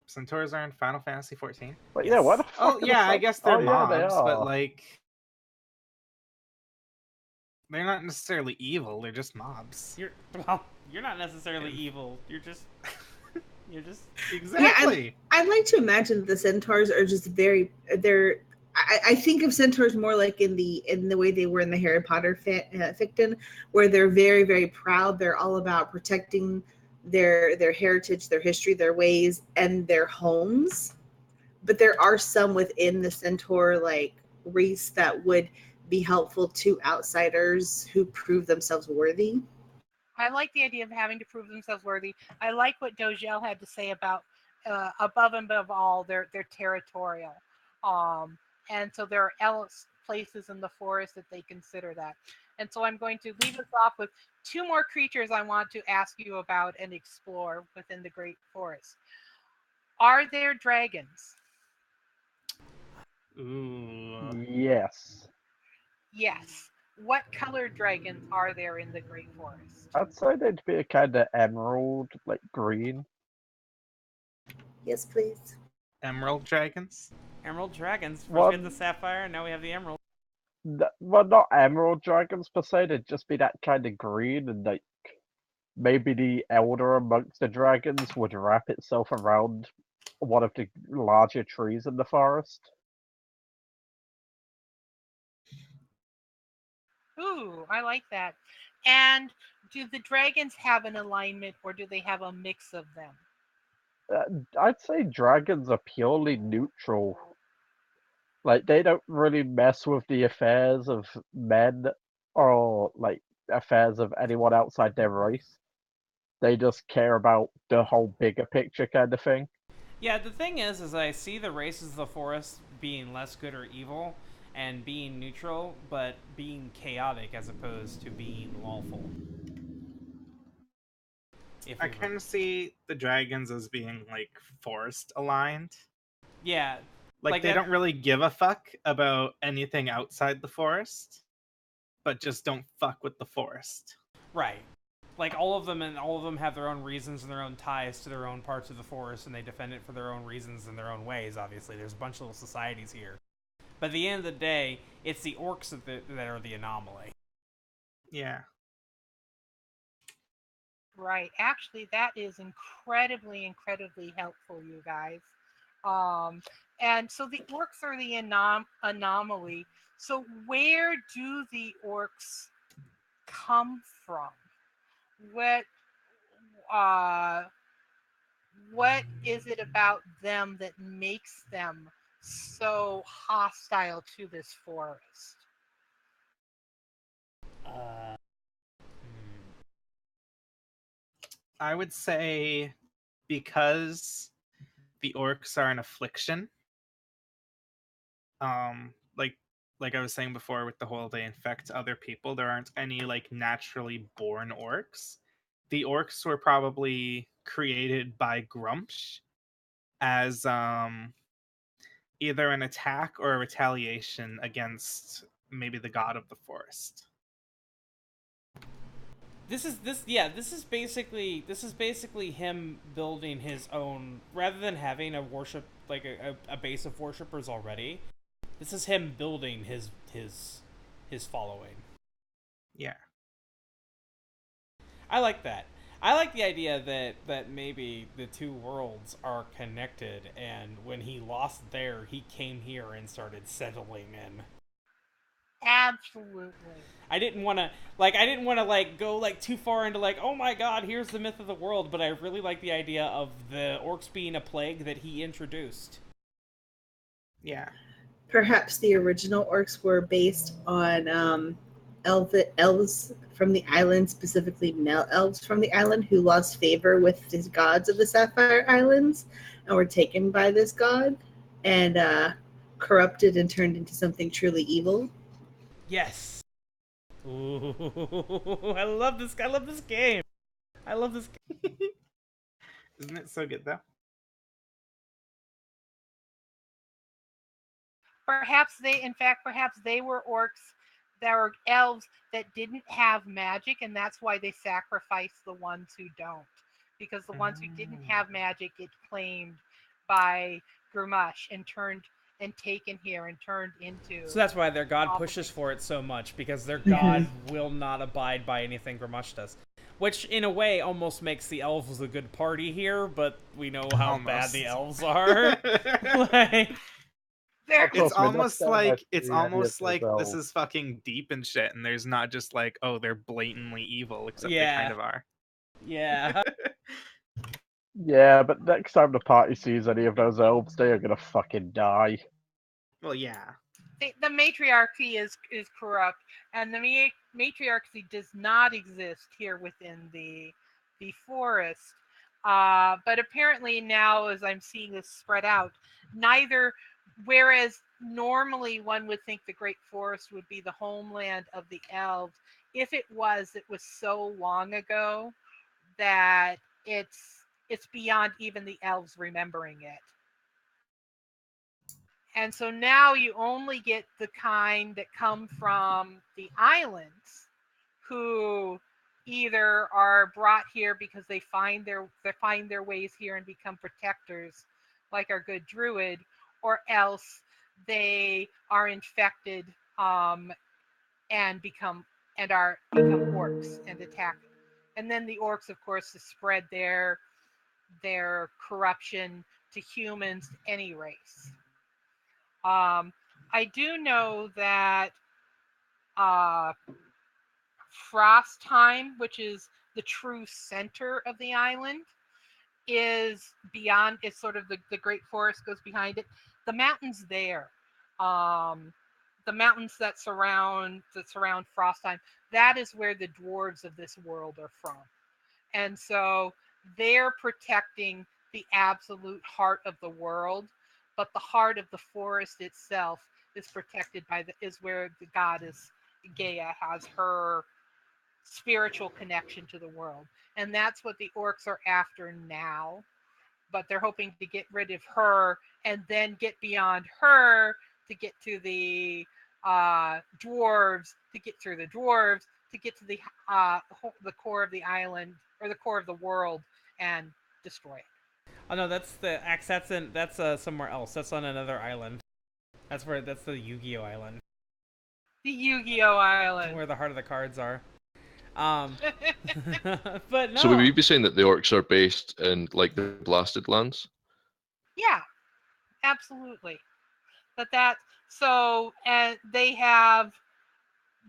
Centaurs are in Final Fantasy XIV? But yeah, what the fuck? Oh yeah, I guess they're mobs, they but like they're not necessarily evil, they're just mobs. You're not necessarily evil. You're just Exactly. Yeah, I'd like to imagine the centaurs are just I think of centaurs more like in the way they were in the Harry Potter fiction, where they're very, very proud. They're all about protecting their heritage, their history, their ways, and their homes. But there are some within the centaur like race that would be helpful to outsiders who prove themselves worthy. I like the idea of having to prove themselves worthy. I like what Dojel had to say about above and above all, they're territorial. And so there are places in the forest that they consider that. And so I'm going to leave us off with two more creatures I want to ask you about and explore within the Great Forest. Are there dragons? Ooh. Yes. Yes. What colored dragons are there in the Great Forest? I'd say they'd be a kind of emerald, like green. Yes, please. Emerald dragons? Emerald dragons. First What? we had the sapphire, and now we have the emerald. Well, not emerald dragons per se. They'd just be that kind of green, and like maybe the elder amongst the dragons would wrap itself around one of the larger trees in the forest. Ooh, I like that. And do the dragons have an alignment, or do they have a mix of them? I'd say dragons are purely neutral. Like, they don't really mess with the affairs of men or, like, affairs of anyone outside their race. They just care about the whole bigger picture kind of thing. Yeah, the thing is I see the races of the forest being less good or evil and being neutral, but being chaotic as opposed to being lawful. I kind of see the dragons as being like forest aligned. Yeah. Like they don't really give a fuck about anything outside the forest, but just don't fuck with the forest. Right. Like all of them have their own reasons and their own ties to their own parts of the forest, and they defend it for their own reasons and their own ways, obviously. There's a bunch of little societies here. But at the end of the day, it's the orcs that are the anomaly. Yeah. Right. Actually, that is incredibly, incredibly helpful, you guys. And so the orcs are the anomaly. So where do the orcs come from? What is it about them that makes them so hostile to this forest? I would say because the orcs are an affliction. Like I was saying before with the whole they infect other people, there aren't any like naturally born orcs. The orcs were probably created by Grumsh as either an attack or a retaliation against maybe the god of the forest. This is basically him building his own, rather than having a worship, like a base of worshippers already. This is him building his following. Yeah. I like that. I like the idea that maybe the two worlds are connected, and when he lost there, he came here and started settling in. Absolutely. I didn't want to go too far into oh my god, here's the myth of the world, but I really like the idea of the orcs being a plague that he introduced. Yeah. Perhaps the original orcs were based on elves from the island, specifically male elves from the island, who lost favor with the gods of the Sapphire Islands and were taken by this god and corrupted and turned into something truly evil. Yes. Ooh, I love this game. I love this game. Isn't it so good though? Perhaps they were orcs that were elves that didn't have magic, and that's why they sacrificed the ones who don't. Because the ones who didn't have magic get claimed by Grumsh and taken here and turned into. So that's why their god pushes for it so much, because their god will not abide by anything Grumsh does. Which, in a way, almost makes the elves a good party here, but we know how bad the elves are. It's almost like this is fucking deep and shit, and there's not just they're blatantly evil, except they kind of are. Yeah. Yeah, but next time the party sees any of those elves, they are gonna fucking die. Well, yeah. The matriarchy is corrupt, and the matriarchy does not exist here within the forest. But apparently now, as I'm seeing this spread out, whereas normally one would think the Great Forest would be the homeland of the elves, if it was so long ago that it's beyond even the elves remembering it. And so now you only get the kind that come from the islands, who either are brought here because they find their ways here and become protectors, like our good Druid, or else they are infected and become orcs and attack. And then the orcs, of course, to spread their corruption to humans, any race. I do know that Frostheim, which is the true center of the island, is beyond. It's sort of the Great Forest goes behind it. The mountains there, the mountains that surround Frostheim. That is where the dwarves of this world are from, and so they're protecting the absolute heart of the world, but the heart of the forest itself is protected is where the goddess Gaia has her spiritual connection to the world, and that's what the orcs are after now. But they're hoping to get rid of her and then get beyond her to get to the dwarves, to get through the dwarves, to get to the core of the island or the core of the world and destroy it. Oh no, that's the axe. That's somewhere else. That's on another island. That's the Yu-Gi-Oh island. The Yu-Gi-Oh island. Where the heart of the cards are. But no. So would we be saying that the orcs are based in like the blasted lands? Yeah, absolutely. And they have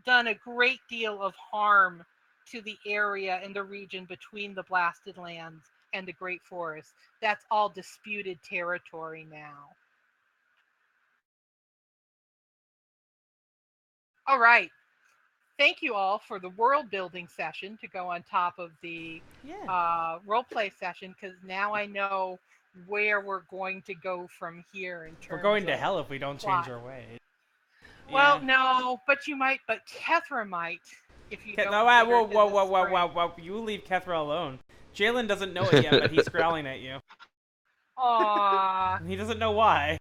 done a great deal of harm to the area in the region between the blasted lands and the Great Forest. That's all disputed territory now. All right. Thank you all for the world building session to go on top of the role play session, because now I know where we're going to go from here in terms we're going to hell if we don't plot. Change our ways. Well, no, but you might, but Kethra might if you don't. Whoa! You leave Kethra alone. Jaylin doesn't know it yet, but he's growling at you. Aww. He doesn't know why.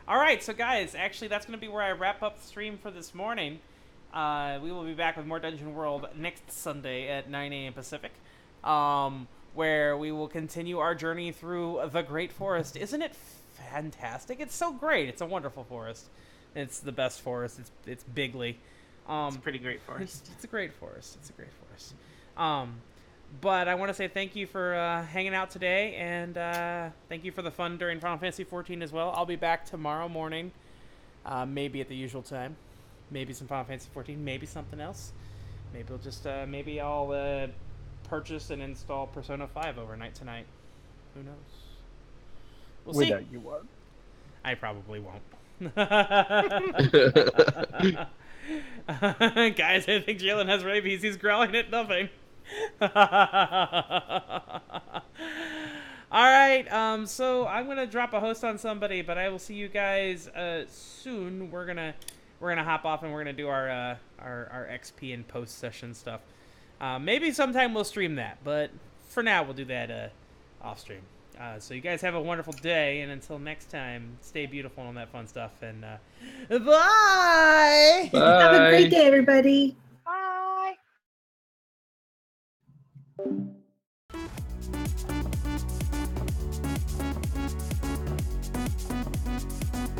All right, so guys, actually, that's going to be where I wrap up the stream for this morning. We will be back with more Dungeon World next Sunday at 9 a.m. Pacific, where we will continue our journey through the Great Forest. Isn't it fantastic? It's so great. It's a wonderful forest. It's the best forest. It's bigly. It's a pretty great forest. It's a great forest. It's a great forest. But I want to say thank you for hanging out today, and thank you for the fun during Final Fantasy XIV as well. I'll be back tomorrow morning, maybe at the usual time. Maybe some Final Fantasy XIV, maybe something else. Maybe I'll purchase and install Persona 5 overnight tonight. Who knows? We'll see. know you won't. I probably won't. Guys, I think Jaylin has rabies. He's growling at nothing. All right, so I'm gonna drop a host on somebody, but I will see you guys soon. We're gonna hop off and we're gonna do our XP and post session stuff. Maybe sometime we'll stream that, but for now we'll do that off stream. So you guys have a wonderful day, and until next time, stay beautiful and all that fun stuff. And bye. Have a great day, everybody. Bye.